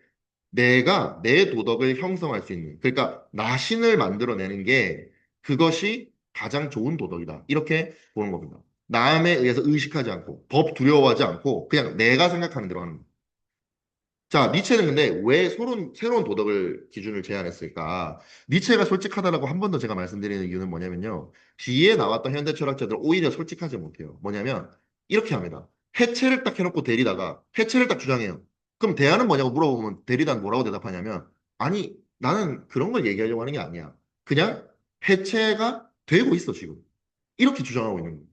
내가 내 도덕을 형성할 수 있는, 그러니까 나신을 만들어내는 게 그것이 가장 좋은 도덕이다. 이렇게 보는 겁니다. 남에 의해서 의식하지 않고, 법 두려워하지 않고, 그냥 내가 생각하는 대로 하는 거. 자, 니체는 근데 왜 새로운 도덕을 기준을 제안했을까? 니체가 솔직하다라고 한 번 더 제가 말씀드리는 이유는 뭐냐면요. 뒤에 나왔던 현대 철학자들은 오히려 솔직하지 못해요. 뭐냐면, 이렇게 합니다. 해체를 딱 해놓고 데리다가 해체를 딱 주장해요. 그럼 대안은 뭐냐고 물어보면 데리다는 뭐라고 대답하냐면, 아니, 나는 그런 걸 얘기하려고 하는 게 아니야. 그냥 해체가 되고 있어, 지금. 이렇게 주장하고 있는 거예요.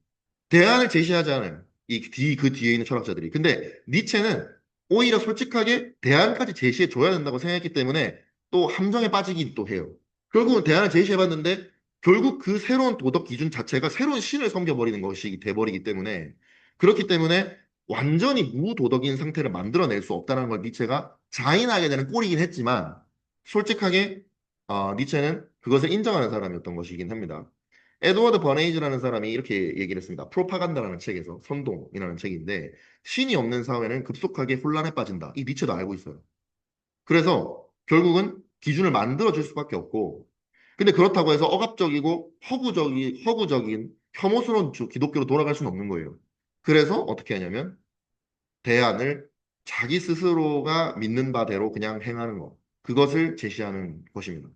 대안을 제시하지 않아요. 그 뒤에 있는 철학자들이. 근데 니체는 오히려 솔직하게 대안까지 제시해 줘야 된다고 생각했기 때문에 또 함정에 빠지긴 또 해요. 결국은 대안을 제시해봤는데 결국 그 새로운 도덕 기준 자체가 새로운 신을 섬겨버리는 것이 돼버리기 때문에 그렇기 때문에 완전히 무도덕인 상태를 만들어낼 수 없다는 걸 니체가 자인하게 되는 꼴이긴 했지만 솔직하게 니체는 그것을 인정하는 사람이었던 것이긴 합니다. 에드워드 버네이즈라는 사람이 이렇게 얘기를 했습니다. 프로파간다라는 책에서 선동이라는 책인데 신이 없는 사회는 급속하게 혼란에 빠진다. 이 니체도 알고 있어요. 그래서 결국은 기준을 만들어 줄 수밖에 없고 근데 그렇다고 해서 억압적이고 허구적인 혐오스러운 기독교로 돌아갈 수는 없는 거예요. 그래서 어떻게 하냐면 대안을 자기 스스로가 믿는 바대로 그냥 행하는 것. 그것을 제시하는 것입니다.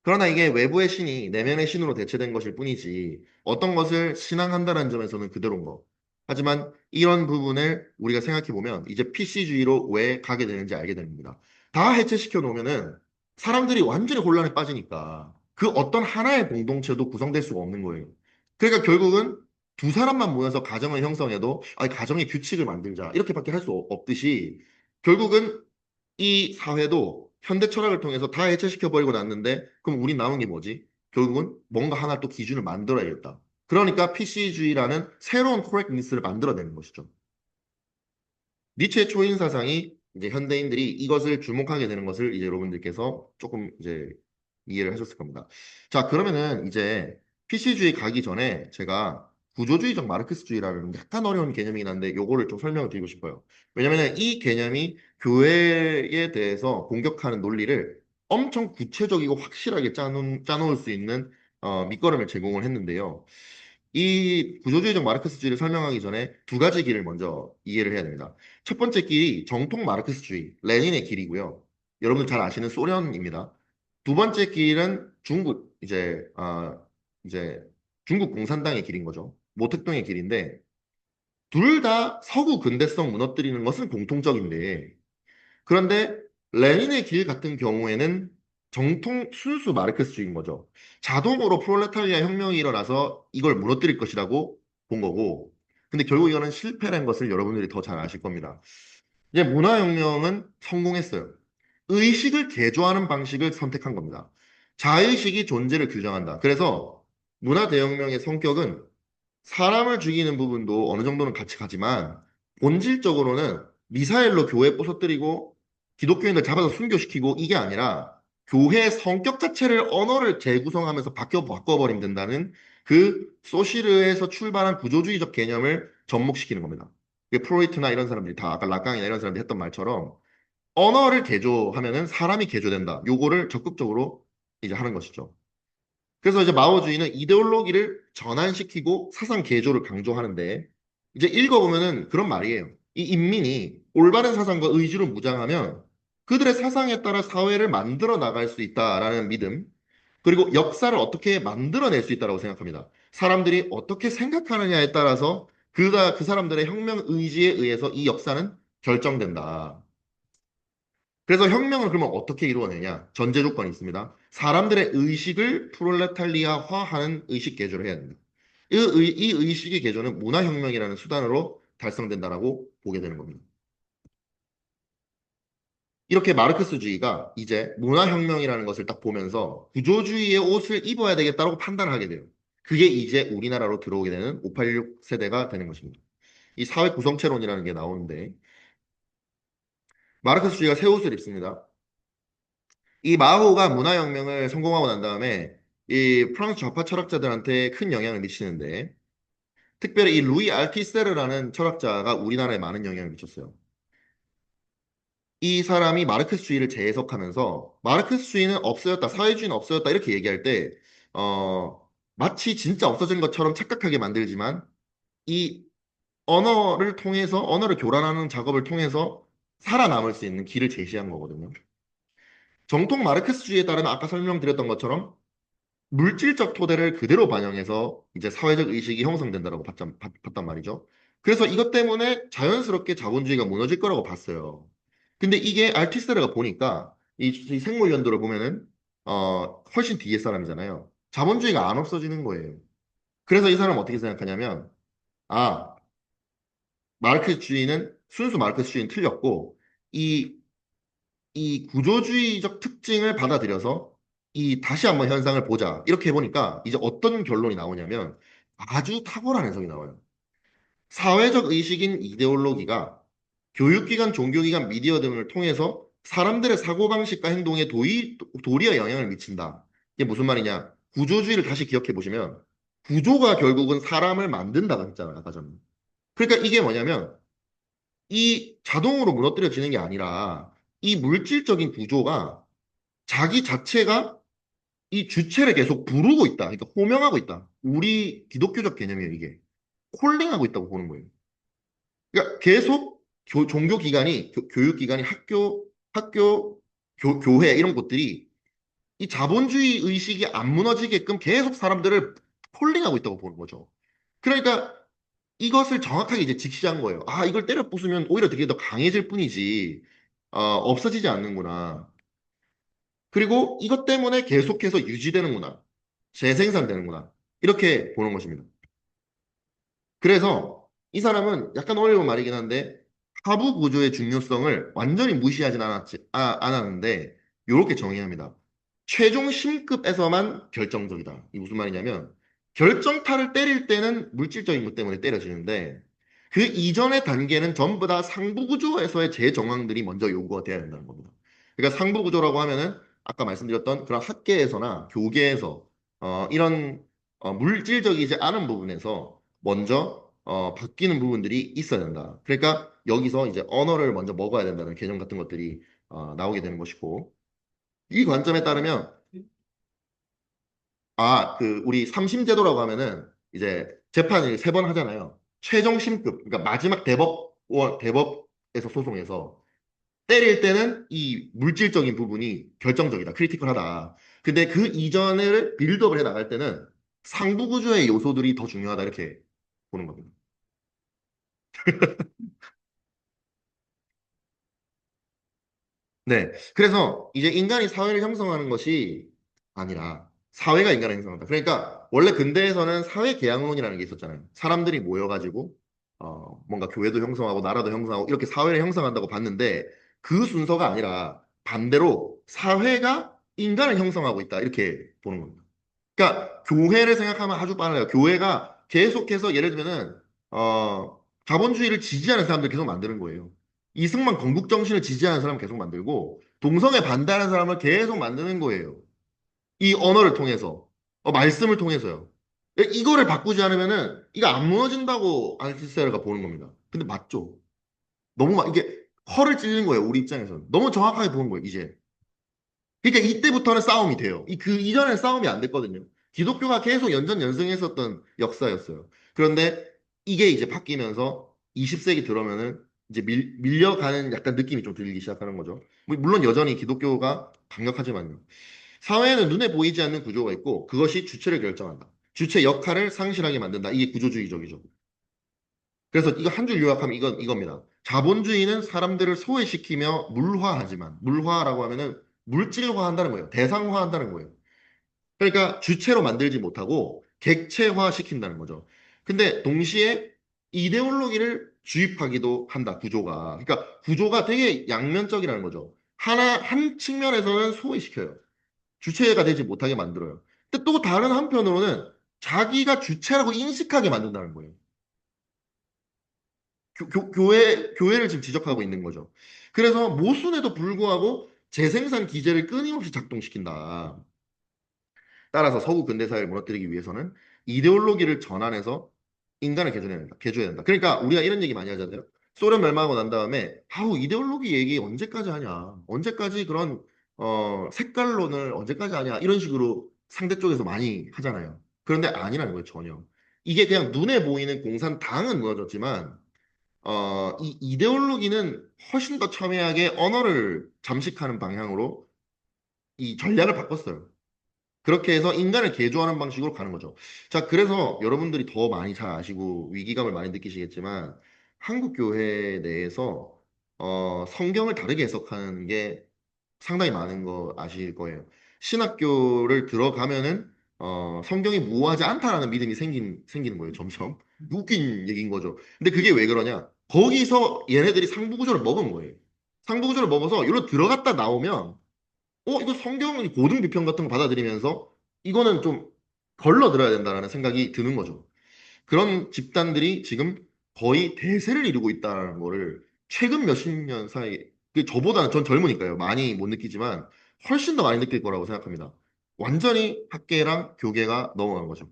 그러나 이게 외부의 신이 내면의 신으로 대체된 것일 뿐이지 어떤 것을 신앙한다는 점에서는 그대로인 거. 하지만 이런 부분을 우리가 생각해 보면 이제 PC주의로 왜 가게 되는지 알게 됩니다. 다 해체시켜 놓으면은 사람들이 완전히 혼란에 빠지니까 그 어떤 하나의 공동체도 구성될 수가 없는 거예요. 그러니까 결국은 두 사람만 모여서 가정을 형성해도 아니 가정의 규칙을 만들자 이렇게밖에 할 수 없듯이 결국은 이 사회도 현대 철학을 통해서 다 해체시켜버리고 났는데 그럼 우리 남은 게 뭐지? 결국은 뭔가 하나 또 기준을 만들어야겠다. 그러니까 PC주의라는 새로운 코렉트니스를 만들어내는 것이죠. 니체의 초인 사상이 이제 현대인들이 이것을 주목하게 되는 것을 이제 여러분들께서 조금 이제 이해를 하셨을 겁니다. 자, 그러면은 이제 PC주의 가기 전에 제가 구조주의적 마르크스주의라는 약간 어려운 개념이긴 한데 요거를 좀 설명을 드리고 싶어요. 왜냐면은 이 개념이 교회에 대해서 공격하는 논리를 엄청 구체적이고 확실하게 짜놓을 수 있는 밑거름을 제공을 했는데요. 이 구조주의적 마르크스주의를 설명하기 전에 두 가지 길을 먼저 이해를 해야 됩니다. 첫 번째 길이 정통 마르크스주의, 레닌의 길이고요. 여러분들 잘 아시는 소련입니다. 두 번째 길은 이제 중국 공산당의 길인 거죠. 모택동의 길인데 둘 다 서구 근대성 무너뜨리는 것은 공통적인데 그런데 레닌의 길 같은 경우에는 정통 순수 마르크스주의인 거죠. 자동으로 프롤레타리아 혁명이 일어나서 이걸 무너뜨릴 것이라고 본 거고 근데 결국 이거는 실패란 것을 여러분들이 더 잘 아실 겁니다. 이제 문화혁명은 성공했어요. 의식을 개조하는 방식을 선택한 겁니다. 자의식이 존재를 규정한다. 그래서 문화대혁명의 성격은 사람을 죽이는 부분도 어느 정도는 같이 가지만 본질적으로는 미사일로 교회 부서뜨리고 기독교인들 잡아서 순교시키고 이게 아니라 교회 성격 자체를 언어를 재구성하면서 바꿔버리면 된다는 그 소시르에서 출발한 구조주의적 개념을 접목시키는 겁니다. 프로이트나 이런 사람들이 다 아까 락강이나 이런 사람들이 했던 말처럼 언어를 개조하면은 사람이 개조된다. 요거를 적극적으로 이제 하는 것이죠. 그래서 이제 마오주의는 이데올로기를 전환시키고 사상 개조를 강조하는데 이제 읽어보면은 그런 말이에요. 이 인민이 올바른 사상과 의지로 무장하면 그들의 사상에 따라 사회를 만들어 나갈 수 있다라는 믿음, 그리고 역사를 어떻게 만들어낼 수 있다고 생각합니다. 사람들이 어떻게 생각하느냐에 따라서 그 사람들의 혁명 의지에 의해서 이 역사는 결정된다. 그래서 혁명을 그러면 어떻게 이루어내냐? 전제 조건이 있습니다. 사람들의 의식을 프롤레타리아화하는 의식 개조를 해야 됩니다. 이 의식의 개조는 문화혁명이라는 수단으로 달성된다라고 보게 되는 겁니다. 이렇게 마르크스주의가 이제 문화혁명이라는 것을 딱 보면서 구조주의의 옷을 입어야 되겠다고 판단을 하게 돼요. 그게 이제 우리나라로 들어오게 되는 586 세대가 되는 것입니다. 이 사회 구성체론이라는 게 나오는데 마르크스주의가 새 옷을 입습니다. 이 마오가 문화혁명을 성공하고 난 다음에 이 프랑스 좌파 철학자들한테 큰 영향을 미치는데 특별히 이 루이 알티세르라는 철학자가 우리나라에 많은 영향을 미쳤어요. 이 사람이 마르크스주의를 재해석하면서 마르크스주의는 없어졌다, 사회주의는 없어졌다 이렇게 얘기할 때 마치 진짜 없어진 것처럼 착각하게 만들지만 이 언어를 통해서 언어를 교란하는 작업을 통해서 살아남을 수 있는 길을 제시한 거거든요. 정통 마르크스주의에 따르면 아까 설명드렸던 것처럼 물질적 토대를 그대로 반영해서 이제 사회적 의식이 형성된다고 봤단 말이죠. 그래서 이것 때문에 자연스럽게 자본주의가 무너질 거라고 봤어요. 근데 이게 알티세르가 보니까 이 생물 연도를 보면은 훨씬 뒤에 사람이잖아요. 자본주의가 안 없어지는 거예요. 그래서 이 사람은 어떻게 생각하냐면 아, 마르크스주의는 순수 마르크스주의는 틀렸고 이 이 구조주의적 특징을 받아들여서 이 다시 한번 현상을 보자. 이렇게 해보니까 이제 어떤 결론이 나오냐면 아주 탁월한 해석이 나와요. 사회적 의식인 이데올로기가 교육기관, 종교기관, 미디어 등을 통해서 사람들의 사고방식과 행동에 도리어 영향을 미친다. 이게 무슨 말이냐? 구조주의를 다시 기억해 보시면 구조가 결국은 사람을 만든다고 했잖아요. 아까 전에. 그러니까 이게 뭐냐면 이 자동으로 무너뜨려지는 게 아니라 이 물질적인 구조가 자기 자체가 이 주체를 계속 부르고 있다. 그러니까 호명하고 있다. 우리 기독교적 개념이에요, 이게. 콜링하고 있다고 보는 거예요. 그러니까 계속 종교기관이, 교육기관이 학교, 교회 이런 곳들이 이 자본주의 의식이 안 무너지게끔 계속 사람들을 콜링하고 있다고 보는 거죠. 그러니까 이것을 정확하게 이제 직시한 거예요. 아, 이걸 때려 부수면 오히려 되게 더 강해질 뿐이지, 없어지지 않는구나. 그리고 이것 때문에 계속해서 유지되는구나. 재생산되는구나. 이렇게 보는 것입니다. 그래서 이 사람은 약간 어려운 말이긴 한데 하부 구조의 중요성을 완전히 무시하진 않았는데 이렇게 정의합니다. 최종 심급에서만 결정적이다. 이 무슨 말이냐면 결정타를 때릴 때는 물질적인 것 때문에 때려지는데 그 이전의 단계는 전부 다 상부 구조에서의 재정황들이 먼저 요구가 돼야 된다는 겁니다. 그러니까 상부 구조라고 하면은 아까 말씀드렸던 그런 학계에서나 교계에서 이런 물질적이지 않은 부분에서 먼저 바뀌는 부분들이 있어야 된다. 그러니까 여기서 이제 언어를 먼저 먹어야 된다는 개념 같은 것들이 나오게 되는 것이고 이 관점에 따르면 그 우리 삼심제도라고 하면은 이제 재판을 세 번 하잖아요. 최종 심급, 그러니까 마지막 대법에서 소송에서 때릴 때는 이 물질적인 부분이 결정적이다, 크리티컬하다. 근데 그 이전을 빌드업을 해 나갈 때는 상부 구조의 요소들이 더 중요하다 이렇게 보는 겁니다. 네. 그래서 이제 인간이 사회를 형성하는 것이 아니라 사회가 인간을 형성한다. 그러니까 원래 근대에서는 사회 계약론이라는 게 있었잖아요. 사람들이 모여가지고 뭔가 교회도 형성하고 나라도 형성하고 이렇게 사회를 형성한다고 봤는데 그 순서가 아니라 반대로 사회가 인간을 형성하고 있다. 이렇게 보는 겁니다. 그러니까 교회를 생각하면 아주 빨라요. 교회가 계속해서 예를 들면은 자본주의를 지지하는 사람들 계속 만드는 거예요. 이승만 건국 정신을 지지하는 사람 계속 만들고 동성애 반대하는 사람을 계속 만드는 거예요. 이 언어를 통해서, 말씀을 통해서요. 이거를 바꾸지 않으면은 이거 안 무너진다고 알티세르가 보는 겁니다. 근데 맞죠? 이게 허를 찔린 거예요. 우리 입장에서는. 너무 정확하게 보는 거예요, 이제. 그러니까 이때부터는 싸움이 돼요. 그 이전엔 싸움이 안 됐거든요. 기독교가 계속 연전연승했었던 역사였어요. 그런데 이게 이제 바뀌면서 20세기 들어오면은 이제 밀려가는 약간 느낌이 좀 들기 시작하는 거죠. 물론 여전히 기독교가 강력하지만요. 사회에는 눈에 보이지 않는 구조가 있고 그것이 주체를 결정한다. 주체 역할을 상실하게 만든다. 이게 구조주의적이죠. 그래서 이거 한 줄 요약하면 이겁니다. 자본주의는 사람들을 소외시키며 물화하지만, 물화라고 하면은 물질화한다는 거예요. 대상화한다는 거예요. 그러니까 주체로 만들지 못하고 객체화 시킨다는 거죠. 근데 동시에 이데올로기를 주입하기도 한다, 구조가. 그러니까 구조가 되게 양면적이라는 거죠. 한 측면에서는 소외시켜요. 주체가 되지 못하게 만들어요. 근데 또 다른 한편으로는 자기가 주체라고 인식하게 만든다는 거예요. 교회를 지금 지적하고 있는 거죠. 그래서 모순에도 불구하고 재생산 기제를 끊임없이 작동시킨다. 따라서 서구 근대사회를 무너뜨리기 위해서는 이데올로기를 전환해서 인간을 개조해야 된다. 그러니까 우리가 이런 얘기 많이 하잖아요. 소련 멸망하고 난 다음에 아우 이데올로기 얘기 언제까지 하냐? 언제까지 그런 색깔론을 언제까지 하냐? 이런 식으로 상대 쪽에서 많이 하잖아요. 그런데 아니라는 거예요, 전혀. 이게 그냥 눈에 보이는 공산당은 무너졌지만 이 이데올로기는 훨씬 더 첨예하게 언어를 잠식하는 방향으로 이 전략을 바꿨어요. 그렇게 해서 인간을 개조하는 방식으로 가는 거죠. 자, 그래서 여러분들이 더 많이 잘 아시고 위기감을 많이 느끼시겠지만 한국 교회 내에서 성경을 다르게 해석하는 게 상당히 많은 거 아실 거예요. 신학교를 들어가면은 성경이 무호하지 않다라는 믿음이 생기는 거예요, 점점. 웃긴 얘기인 거죠. 근데 그게 왜 그러냐? 거기서 얘네들이 상부구조를 먹은 거예요. 상부구조를 먹어서 여기로 들어갔다 나오면 이거 성경 고등 비평 같은 거 받아들이면서 이거는 좀 걸러 들어야 된다라는 생각이 드는 거죠. 그런 집단들이 지금 거의 대세를 이루고 있다는 거를 최근 몇십 년 사이, 저보다는 전 젊으니까요. 많이 못 느끼지만 훨씬 더 많이 느낄 거라고 생각합니다. 완전히 학계랑 교계가 넘어간 거죠.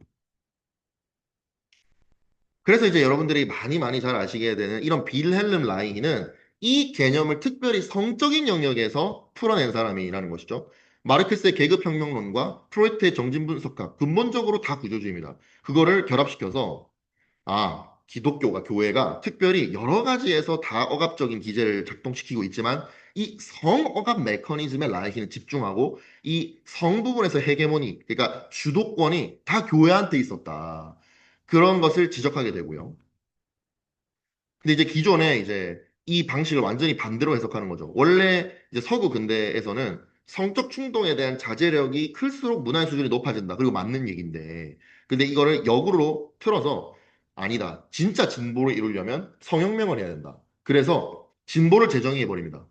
그래서 이제 여러분들이 많이 많이 잘 아시게 되는 이런 빌헬름 라이히는 이 개념을 특별히 성적인 영역에서 풀어낸 사람이라는 것이죠. 마르크스의 계급혁명론과 프로이트의 정신분석학, 근본적으로 다 구조주의입니다. 그거를 결합시켜서 기독교가, 교회가 특별히 여러 가지에서 다 억압적인 기제를 작동시키고 있지만 이 성억압 메커니즘에 라이히는 집중하고 이 성 부분에서 헤게모니, 그러니까 주도권이 다 교회한테 있었다. 그런 것을 지적하게 되고요. 근데 이제 기존에 이제 이 방식을 완전히 반대로 해석하는 거죠. 원래 이제 서구 근대에서는 성적 충동에 대한 자제력이 클수록 문화의 수준이 높아진다. 그리고 맞는 얘기인데. 근데 이거를 역으로 틀어서 아니다. 진짜 진보를 이루려면 성혁명을 해야 된다. 그래서 진보를 재정의해 버립니다.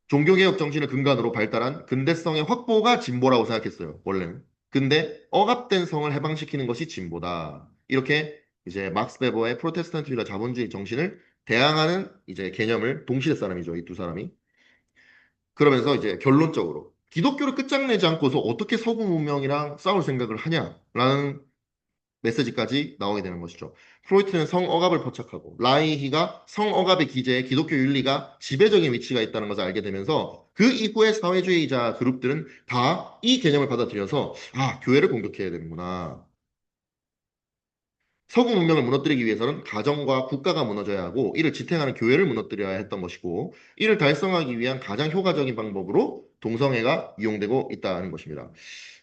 종교개혁 정신을 근간으로 발달한 근대성의 확보가 진보라고 생각했어요, 원래는. 근데 억압된 성을 해방시키는 것이 진보다. 이렇게 이제 막스 베버의 프로테스탄트주의와 자본주의 정신을 대항하는 이제 개념을 동시대 사람이죠, 이 두 사람이. 그러면서 이제 결론적으로 기독교를 끝장내지 않고서 어떻게 서구 문명이랑 싸울 생각을 하냐라는 메시지까지 나오게 되는 것이죠. 프로이트는 성억압을 포착하고 라이히가 성억압의 기제에 기독교 윤리가 지배적인 위치가 있다는 것을 알게 되면서 그 이후의 사회주의자 그룹들은 다 이 개념을 받아들여서 교회를 공격해야 되는구나. 서구 문명을 무너뜨리기 위해서는 가정과 국가가 무너져야 하고 이를 지탱하는 교회를 무너뜨려야 했던 것이고 이를 달성하기 위한 가장 효과적인 방법으로 동성애가 이용되고 있다는 것입니다.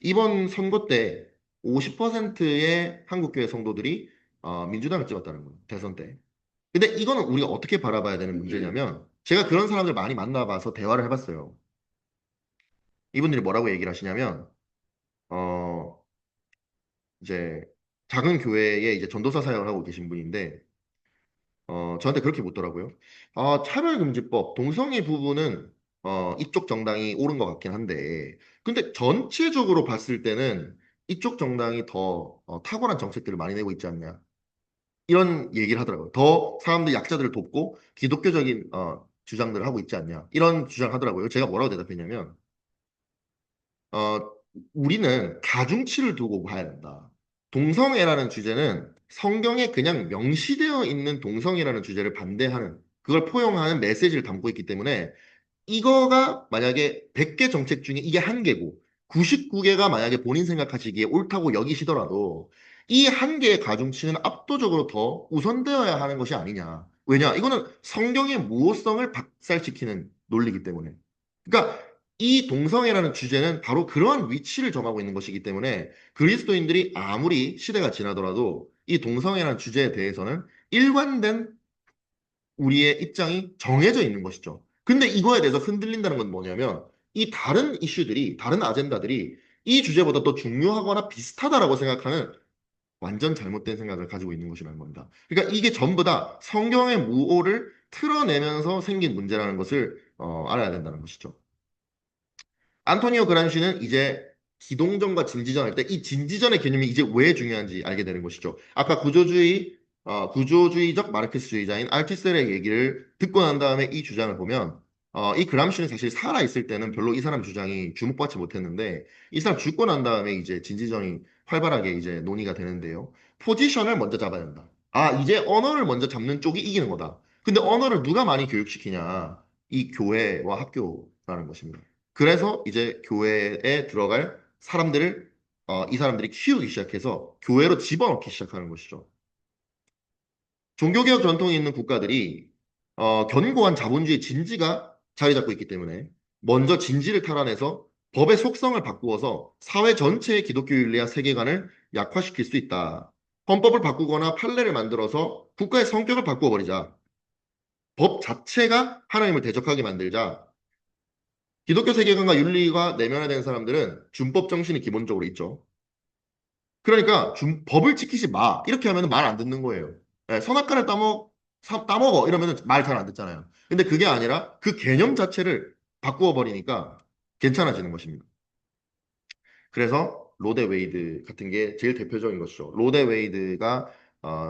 이번 선거 때 50%의 한국교회 성도들이 민주당을 찍었다는 거예요. 대선 때. 근데 이거는 우리가 어떻게 바라봐야 되는 문제냐면 제가 그런 사람들 많이 만나봐서 대화를 해봤어요. 이분들이 뭐라고 얘기를 하시냐면 어 이제 작은 교회에 이제 전도사 사역을 하고 계신 분인데 저한테 그렇게 묻더라고요. 차별금지법, 동성애 부분은 이쪽 정당이 옳은 것 같긴 한데, 근데 전체적으로 봤을 때는 이쪽 정당이 더 탁월한 정책들을 많이 내고 있지 않냐. 이런 얘기를 하더라고요. 더 사람들 약자들을 돕고 기독교적인 주장들을 하고 있지 않냐. 이런 주장하더라고요. 제가 뭐라고 대답했냐면, 어, 우리는 가중치를 두고 봐야 된다. 동성애라는 주제는 성경에 그냥 명시되어 있는 동성애라는 주제를 반대하는, 그걸 포용하는 메시지를 담고 있기 때문에 이거가 만약에 100개 정책 중에 이게 한 개고 99개가 만약에 본인 생각하시기에 옳다고 여기시더라도 이 한 개의 가중치는 압도적으로 더 우선되어야 하는 것이 아니냐. 왜냐? 이거는 성경의 무호성을 박살시키는 논리이기 때문에. 그러니까 이 동성애라는 주제는 바로 그러한 위치를 점하고 있는 것이기 때문에 그리스도인들이 아무리 시대가 지나더라도 이 동성애라는 주제에 대해서는 일관된 우리의 입장이 정해져 있는 것이죠. 근데 이거에 대해서 흔들린다는 건 뭐냐면 이 다른 이슈들이, 다른 아젠다들이 이 주제보다 더 중요하거나 비슷하다라고 생각하는 완전 잘못된 생각을 가지고 있는 것이라는 겁니다. 그러니까 이게 전부 다 성경의 무오를 틀어내면서 생긴 문제라는 것을 알아야 된다는 것이죠. 안토니오 그람시는 이제 기동전과 진지전 할 때 이 진지전의 개념이 이제 왜 중요한지 알게 되는 것이죠. 아까 구조주의적 마르크스주의자인 알티셀의 얘기를 듣고 난 다음에 이 주장을 보면 이 그람시는 사실 살아있을 때는 별로 이 사람 주장이 주목받지 못했는데 이 사람 죽고 난 다음에 이제 진지전이 활발하게 이제 논의가 되는데요. 포지션을 먼저 잡아야 된다. 아, 이제 언어를 먼저 잡는 쪽이 이기는 거다. 근데 언어를 누가 많이 교육시키냐? 이 교회와 학교라는 것입니다. 그래서 이제 교회에 들어갈 사람들을 이 사람들이 키우기 시작해서 교회로 집어넣기 시작하는 것이죠. 종교개혁 전통이 있는 국가들이 견고한 자본주의 진지가 자리 잡고 있기 때문에 먼저 진지를 탈환해서 법의 속성을 바꾸어서 사회 전체의 기독교 윤리와 세계관을 약화시킬 수 있다. 헌법을 바꾸거나 판례를 만들어서 국가의 성격을 바꾸어 버리자. 법 자체가 하나님을 대적하게 만들자. 기독교 세계관과 윤리가 내면화된 사람들은 준법 정신이 기본적으로 있죠. 그러니까 법을 지키지 마. 이렇게 하면 말 안 듣는 거예요. 예, 선악과를 따먹어. 이러면 말 잘 안 듣잖아요. 근데 그게 아니라 그 개념 자체를 바꾸어 버리니까 괜찮아지는 것입니다. 그래서 로데 웨이드 같은 게 제일 대표적인 것이죠. 로데 웨이드가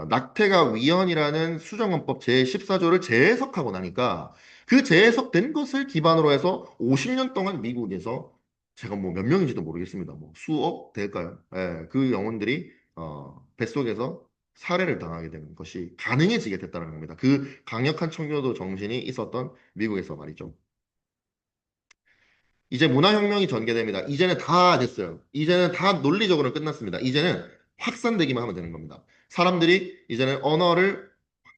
낙태가 위헌이라는 수정헌법 제14조를 재해석하고 나니까 그 재해석된 것을 기반으로 해서 50년 동안 미국에서 제가 뭐 몇 명인지도 모르겠습니다. 뭐 수억 될까요? 예, 그 영혼들이 뱃속에서 살해를 당하게 되는 것이 가능해지게 됐다는 겁니다. 그 강력한 청교도 정신이 있었던 미국에서 말이죠. 이제 문화혁명이 전개됩니다. 이제는 다 됐어요. 이제는 다 논리적으로 끝났습니다. 이제는 확산되기만 하면 되는 겁니다. 사람들이 이제는 언어를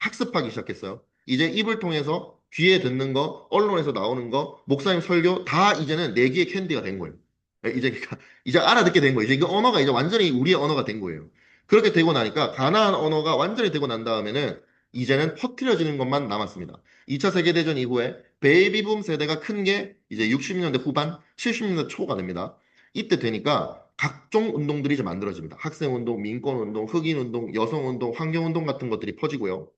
학습하기 시작했어요. 이제 입을 통해서 귀에 듣는 거, 언론에서 나오는 거, 목사님 설교 다 이제는 내 귀에 캔디가 된 거예요. 이제 그러니까 이제 알아듣게 된 거예요. 이제 이 언어가 이제 완전히 우리의 언어가 된 거예요. 그렇게 되고 나니까 가나안 언어가 완전히 되고 난 다음에는 이제는 퍼뜨려지는 것만 남았습니다. 2차 세계대전 이후에 베이비붐 세대가 큰 게 이제 60년대 후반, 70년대 초가 됩니다. 이때 되니까 각종 운동들이 이제 만들어집니다. 학생운동, 민권운동, 흑인운동, 여성운동, 환경운동 같은 것들이 퍼지고요.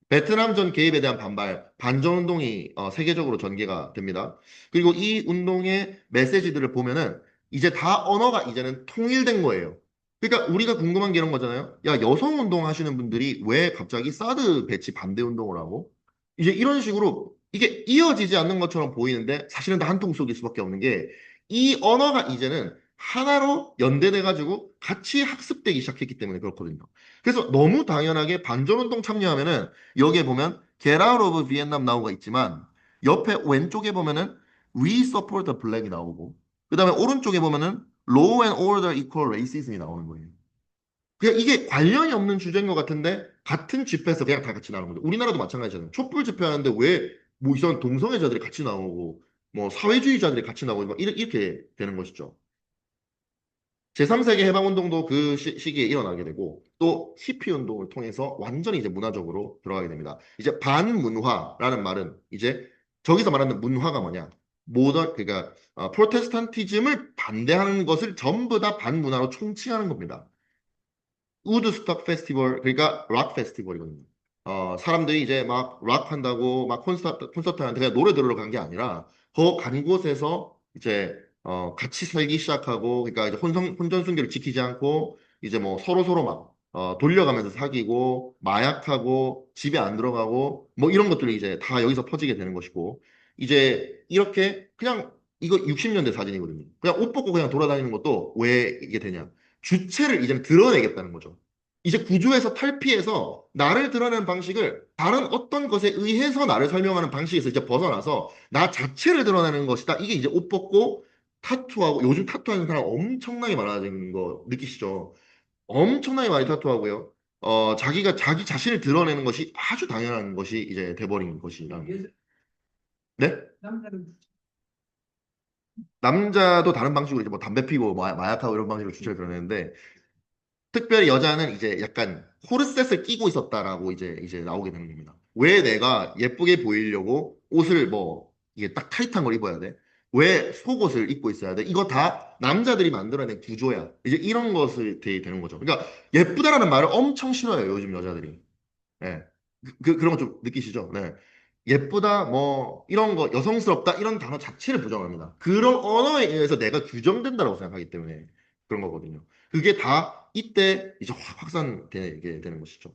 베트남전 개입에 대한 반발, 반전운동이 세계적으로 전개가 됩니다. 그리고 이 운동의 메시지들을 보면은 이제 다 언어가 이제는 통일된 거예요. 그러니까 우리가 궁금한 게 이런 거잖아요. 야, 여성운동 하시는 분들이 왜 갑자기 사드 배치 반대 운동을 하고? 이제 이런 식으로 이게 이어지지 않는 것처럼 보이는데 사실은 다 한통 속일 수밖에 없는 게 이 언어가 이제는 하나로 연대돼가지고 같이 학습되기 시작했기 때문에 그렇거든요. 그래서 너무 당연하게 반전운동 참여하면은 여기에 보면 Get Out of Vietnam 나오가 있지만 옆에 왼쪽에 보면은 We Support the Black이 나오고 그 다음에 오른쪽에 보면은 Law and Order Equal Racism이 나오는 거예요. 그냥 이게 관련이 없는 주제인 것 같은데 같은 집회에서 그냥 다 같이 나오는 거죠. 우리나라도 마찬가지잖아요. 촛불 집회하는데 왜 뭐 이런 동성애자들이 같이 나오고 뭐 사회주의자들이 같이 나오고 막 이렇게 되는 것이죠. 제3세계 해방운동도 그 시기에 일어나게 되고 또 히피 운동을 통해서 완전히 이제 문화적으로 들어가게 됩니다. 이제 반문화라는 말은 이제 저기서 말하는 문화가 뭐냐? 그러니까 프로테스탄티즘을 반대하는 것을 전부 다 반문화로 총칭하는 겁니다. 우드스톡 페스티벌 그러니까 락 페스티벌이거든요. 사람들이 이제 막 락 한다고 막 콘서트 하는데 그냥 노래 들으러 간 게 아니라 거 간 곳에서 이제 같이 살기 시작하고 그러니까 이제 혼전순결을 지키지 않고 이제 뭐 서로 막 돌려가면서 사귀고 마약하고 집에 안 들어가고 뭐 이런 것들이 이제 다 여기서 퍼지게 되는 것이고 이제 이렇게 그냥 이거 60년대 사진이거든요. 그냥 옷 벗고 그냥 돌아다니는 것도 왜 이게 되냐? 주체를 이제는 드러내겠다는 거죠. 이제 구조에서 탈피해서 나를 드러내는 방식을 다른 어떤 것에 의해서 나를 설명하는 방식에서 이제 벗어나서 나 자체를 드러내는 것이다. 이게 이제 옷 벗고 타투하고 요즘 타투하는 사람 엄청나게 많아진 거 느끼시죠? 엄청나게 많이 타투하고요. 자기가 자기 자신을 드러내는 것이 아주 당연한 것이 이제 돼버린 것이라. 네? 남자도 다른 방식으로 이제 뭐 담배 피고 마약하고 이런 방식으로 주체를 드러내는데 특별히 여자는 이제 약간 코르셋을 끼고 있었다라고 이제 나오게 되는 겁니다. 왜 내가 예쁘게 보이려고 옷을 뭐 이게 딱 타이트한 걸 입어야 돼? 왜 속옷을 입고 있어야 돼? 이거 다 남자들이 만들어낸 구조야. 이제 이런 것을 되는 거죠. 그러니까 예쁘다라는 말을 엄청 싫어해요, 요즘 여자들이. 예. 그런 거 좀 느끼시죠? 네. 예쁘다, 뭐, 이런 거, 여성스럽다, 이런 단어 자체를 부정합니다. 그런 언어에 의해서 내가 규정된다고 생각하기 때문에 그런 거거든요. 그게 다 이때 이제 확 확산되게 되는 것이죠.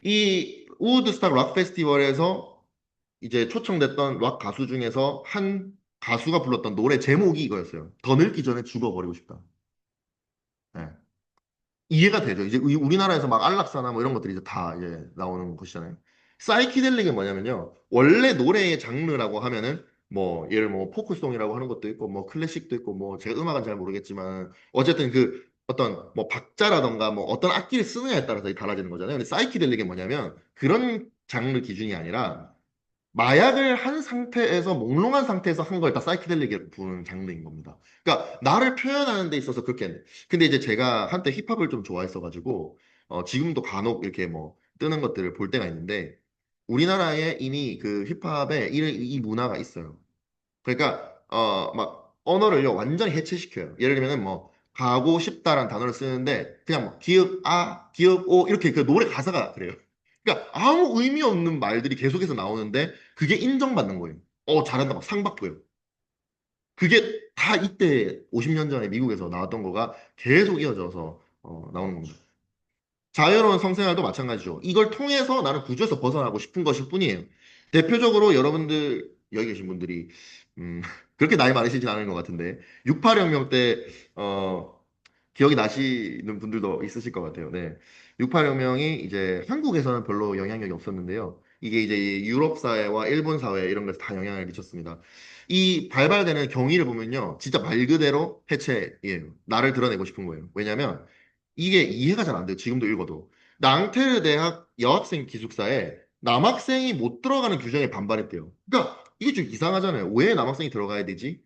이 우드스탁 락 페스티벌에서 이제 초청됐던 락 가수 중에서 한 가수가 불렀던 노래 제목이 이거였어요. 더 늙기 전에 죽어버리고 싶다. 예. 이해가 되죠. 이제 우리나라에서 막 안락사나 뭐 이런 것들이 이제 다 이제 나오는 것이잖아요. 사이키델릭은 뭐냐면요. 원래 노래의 장르라고 하면은 뭐 예를 뭐 포크송이라고 하는 것도 있고 뭐 클래식도 있고 뭐 제가 음악은 잘 모르겠지만 어쨌든 그 어떤 뭐 박자라던가 뭐 어떤 악기를 쓰느냐에 따라서 달라지는 거잖아요. 근데 사이키델릭이 뭐냐면 그런 장르 기준이 아니라 마약을 한 상태에서 몽롱한 상태에서 한 걸 다 사이키델릭이라고 부르는 장르인 겁니다. 그러니까 나를 표현하는 데 있어서 그렇게 근데 이제 제가 한때 힙합을 좀 좋아했어가지고 지금도 간혹 이렇게 뭐 뜨는 것들을 볼 때가 있는데 우리나라에 이미 그 힙합에 이 문화가 있어요. 그러니까 막 언어를요 완전히 해체시켜요. 예를 들면은 뭐 가고 싶다라는 단어를 쓰는데 그냥 뭐 기억 기억 이렇게 그 노래 가사가 그래요. 그러니까 아무 의미 없는 말들이 계속해서 나오는데 그게 인정받는 거예요. 잘한다 막 상 받고요. 그게 다 이때 50년 전에 미국에서 나왔던 거가 계속 이어져서 나오는 겁니다. 자유로운 성생활도 마찬가지죠. 이걸 통해서 나는 구조에서 벗어나고 싶은 것일 뿐이에요. 대표적으로 여러분들, 여기 계신 분들이, 그렇게 나이 많으시진 않은 것 같은데, 68혁명 때, 기억이 나시는 분들도 있으실 것 같아요. 네. 68혁명이 이제 한국에서는 별로 영향력이 없었는데요. 이게 이제 유럽 사회와 일본 사회 이런 것에 다 영향을 미쳤습니다. 이 발발되는 경위를 보면요. 진짜 말 그대로 해체예요. 나를 드러내고 싶은 거예요. 왜냐면 이게 이해가 잘 안 돼요. 지금도 읽어도. 낭테르 대학 여학생 기숙사에 남학생이 못 들어가는 규정에 반발했대요. 그러니까 이게 좀 이상하잖아요. 왜 남학생이 들어가야 되지?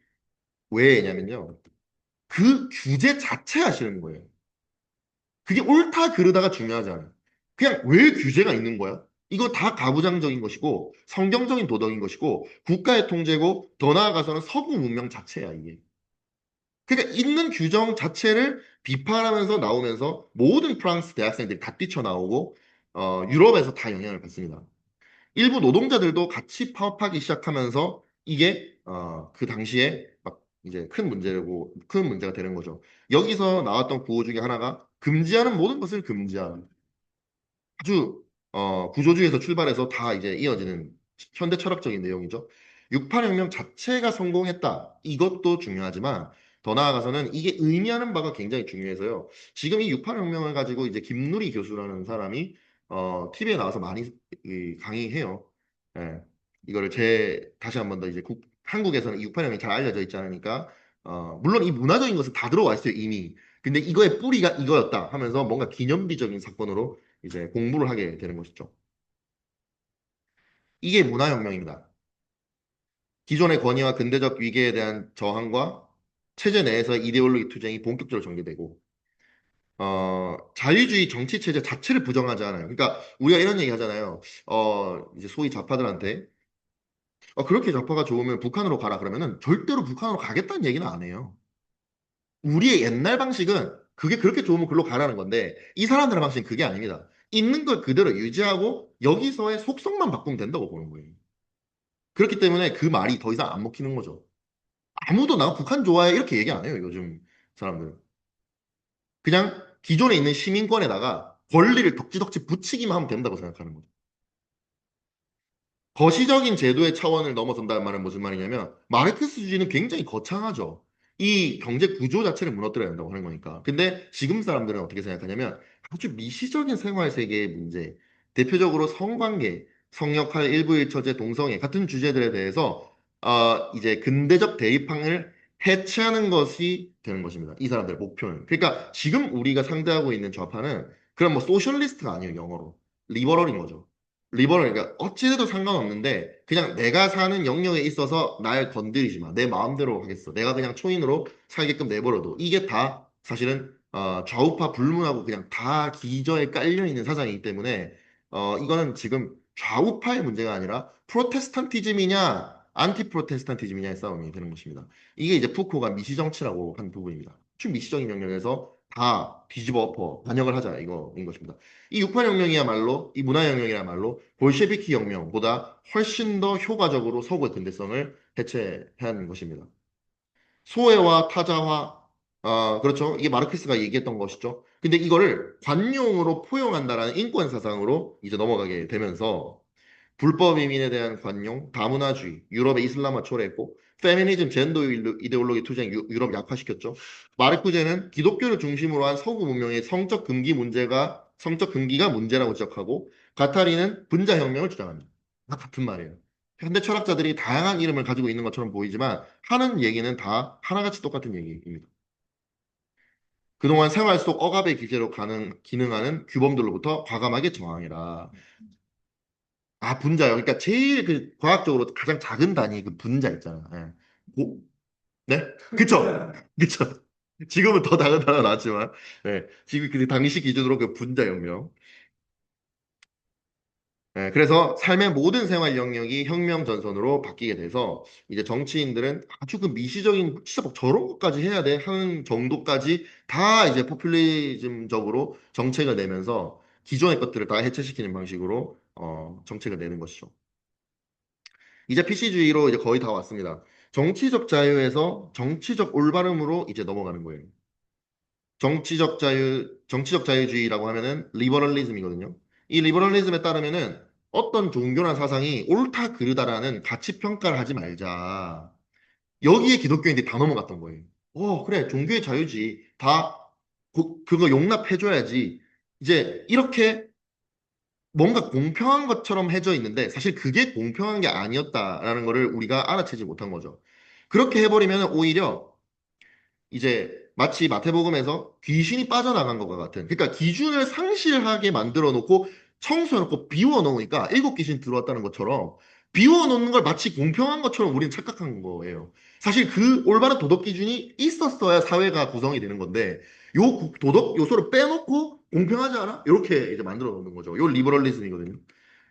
왜냐면요. 그 규제 자체가 싫은 거예요. 그게 옳다 그르다가 중요하지 않아요. 그냥 왜 규제가 있는 거야? 이거 다 가부장적인 것이고 성경적인 도덕인 것이고 국가의 통제고 더 나아가서는 서구 문명 자체야 이게. 그러니까 있는 규정 자체를 비판하면서 나오면서 모든 프랑스 대학생들이 다 뛰쳐나오고 유럽에서 다 영향을 받습니다. 일부 노동자들도 같이 파업하기 시작하면서 이게 그 당시에 막 이제 큰 문제가 되는 거죠. 여기서 나왔던 구호 중에 하나가 금지하는 모든 것을 금지하는 아주 구조주의에서 출발해서 다 이제 이어지는 현대 철학적인 내용이죠. 68혁명 자체가 성공했다. 이것도 중요하지만 더 나아가서는 이게 의미하는 바가 굉장히 중요해서요. 지금 이 68혁명을 가지고 이제 김누리 교수라는 사람이 TV에 나와서 많이 강의해요. 예. 이거를 다시 한 번 더 이제 한국에서는 68혁명이 잘 알려져 있지 않으니까 물론 이 문화적인 것은 다 들어와 있어요, 이미. 근데 이거의 뿌리가 이거였다 하면서 뭔가 기념비적인 사건으로 이제 공부를 하게 되는 것이죠. 이게 문화혁명입니다. 기존의 권위와 근대적 위계에 대한 저항과 체제 내에서 이데올로기 투쟁이 본격적으로 전개되고, 자유주의 정치 체제 자체를 부정하지 않아요. 그러니까 우리가 이런 얘기 하잖아요. 이제 소위 좌파들한테 그렇게 좌파가 좋으면 북한으로 가라 그러면은 절대로 북한으로 가겠다는 얘기는 안 해요. 우리의 옛날 방식은 그게 그렇게 좋으면 글로 가라는 건데 이 사람들의 방식은 그게 아닙니다. 있는 걸 그대로 유지하고 여기서의 속성만 바꾸면 된다고 보는 거예요. 그렇기 때문에 그 말이 더 이상 안 먹히는 거죠. 아무도 나 북한 좋아해 이렇게 얘기 안 해요, 요즘 사람들은. 그냥 기존에 있는 시민권에다가 권리를 덕지덕지 붙이기만 하면 된다고 생각하는 거죠. 거시적인 제도의 차원을 넘어선다는 말은 무슨 말이냐면 마르크스주의는 굉장히 거창하죠. 이 경제 구조 자체를 무너뜨려야 된다고 하는 거니까. 근데 지금 사람들은 어떻게 생각하냐면 아주 미시적인 생활 세계의 문제, 대표적으로 성관계, 성역할 일부일처제, 동성애 같은 주제들에 대해서 이제 근대적 대입항을 해체하는 것이 되는 것입니다. 이 사람들의 목표는. 그러니까 지금 우리가 상대하고 있는 좌파는 그런 뭐 소셜리스트가 아니에요, 영어로. 리버럴인 거죠. 리버럴, 그러니까 어찌돼도 상관없는데 그냥 내가 사는 영역에 있어서 날 건드리지 마. 내 마음대로 하겠어. 내가 그냥 초인으로 살게끔 내버려둬. 이게 다 사실은 좌우파 불문하고 그냥 다 기저에 깔려 있는 사상이기 때문에 이거는 지금 좌우파의 문제가 아니라 프로테스탄티즘이냐 안티 프로테스탄티즘이냐의 싸움이 되는 것입니다. 이게 이제 푸코가 미시정치라고 한 부분입니다. 미시적인 영역에서 다 뒤집어 엎어 반역을 하자 이거인 것입니다. 이 6.8혁명이야말로 이 문화혁명이야말로 볼셰비키 혁명보다 훨씬 더 효과적으로 서구의 근대성을 해체해야 하는 것입니다. 소외와 타자화, 그렇죠. 이게 마르크스가 얘기했던 것이죠. 근데 이거를 관용으로 포용한다라는 인권 사상으로 이제 넘어가게 되면서 불법 이민에 대한 관용, 다문화주의, 유럽의 이슬람화 초래했고, 페미니즘, 젠더 이데올로기 투쟁 유럽 약화시켰죠. 마르크제는 기독교를 중심으로 한 서구 문명의 성적 금기가 문제라고 지적하고, 가타리는 분자혁명을 주장합니다. 다 같은 말이에요. 현대 철학자들이 다양한 이름을 가지고 있는 것처럼 보이지만 하는 얘기는 다 하나같이 똑같은 얘기입니다. 그동안 생활 속 억압의 기제로 기능하는 규범들로부터 과감하게 저항해라. 아, 분자요. 그러니까 제일 그 과학적으로 가장 작은 단위 그 분자 있잖아. 예. 네? 그쵸? 그쵸? 지금은 더 작은 단어가 나왔지만, 네. 지금 그 당시 기준으로 그 분자 혁명. 예, 그래서 삶의 모든 생활 영역이 혁명 전선으로 바뀌게 돼서 이제 정치인들은 아주 그 미시적인 진짜 막 저런 것까지 해야 돼 하는 정도까지 다 이제 포퓰리즘적으로 정책을 내면서 기존의 것들을 다 해체시키는 방식으로 정책을 내는 것이죠. 이제 PC주의로 이제 거의 다 왔습니다. 정치적 자유에서 정치적 올바름으로 이제 넘어가는 거예요. 정치적 자유주의라고 하면은 리버럴리즘이거든요. 이 리버럴리즘에 따르면은 어떤 종교나 사상이 옳다 그르다라는 가치 평가를 하지 말자. 여기에 기독교인들이 다 넘어갔던 거예요. 그래, 종교의 자유지. 다 그거 용납해줘야지. 이제 이렇게 뭔가 공평한 것처럼 해져 있는데 사실 그게 공평한 게 아니었다라는 거를 우리가 알아채지 못한 거죠. 그렇게 해버리면 오히려 이제 마치 마태복음에서 귀신이 빠져나간 것과 같은 그러니까 기준을 상실하게 만들어 놓고 청소해 놓고 비워 놓으니까 일곱 귀신 들어왔다는 것처럼 비워 놓는 걸 마치 공평한 것처럼 우리는 착각한 거예요. 사실 그 올바른 도덕 기준이 있었어야 사회가 구성이 되는 건데 도덕 요소를 빼놓고 공평하지 않아? 이렇게 이제 만들어 놓는 거죠. 요 리버럴리즘이거든요.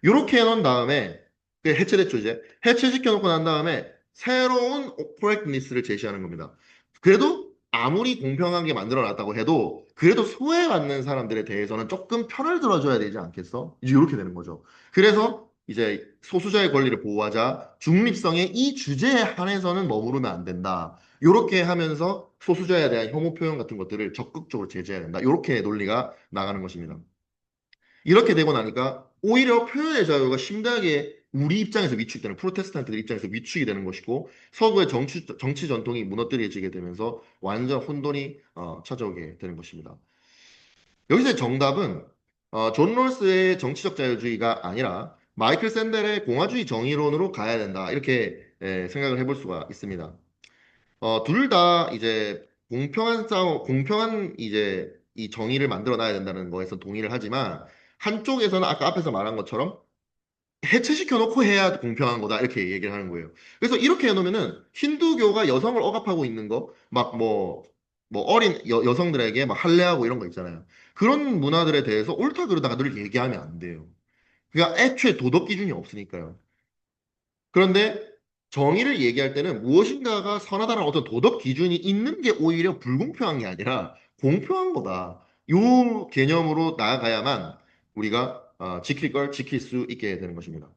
이렇게 해놓은 다음에 그게 해체됐죠 이제 해체시켜 놓고 난 다음에 새로운 코렉트니스를 제시하는 겁니다. 그래도 아무리 공평하게 만들어 놨다고 해도 그래도 소외받는 사람들에 대해서는 조금 편을 들어줘야 되지 않겠어? 이제 이렇게 되는 거죠. 그래서 이제 소수자의 권리를 보호하자 중립성의 이 주제에 한해서는 머무르면 안 된다. 이렇게 하면서 소수자에 대한 혐오 표현 같은 것들을 적극적으로 제재해야 된다. 이렇게 논리가 나가는 것입니다. 이렇게 되고 나니까 오히려 표현의 자유가 심각하게 우리 입장에서 위축되는 프로테스탄트들 입장에서 위축이 되는 것이고 서구의 정치 전통이 무너뜨려지게 되면서 완전 혼돈이 찾아오게 되는 것입니다. 여기서 정답은 존 롤스의 정치적 자유주의가 아니라 마이클 샌델의 공화주의 정의론으로 가야 된다. 이렇게 생각을 해볼 수가 있습니다. 둘 다 이제 공평한 이제 이 정의를 만들어 놔야 된다는 거에서 동의를 하지만 한쪽에서는 아까 앞에서 말한 것처럼 해체시켜 놓고 해야 공평한 거다 이렇게 얘기를 하는 거예요. 그래서 이렇게 해놓으면은 힌두교가 여성을 억압하고 있는 거 막 뭐 어린 여성들에게 막 할례하고 이런 거 있잖아요. 그런 문화들에 대해서 옳다 그르다가 늘 얘기하면 안 돼요. 그러니까 애초에 도덕 기준이 없으니까요. 그런데 정의를 얘기할 때는 무엇인가가 선하다는 어떤 도덕 기준이 있는 게 오히려 불공평한 게 아니라 공평한 거다. 요 개념으로 나아가야만 우리가 지킬 걸 지킬 수 있게 되는 것입니다.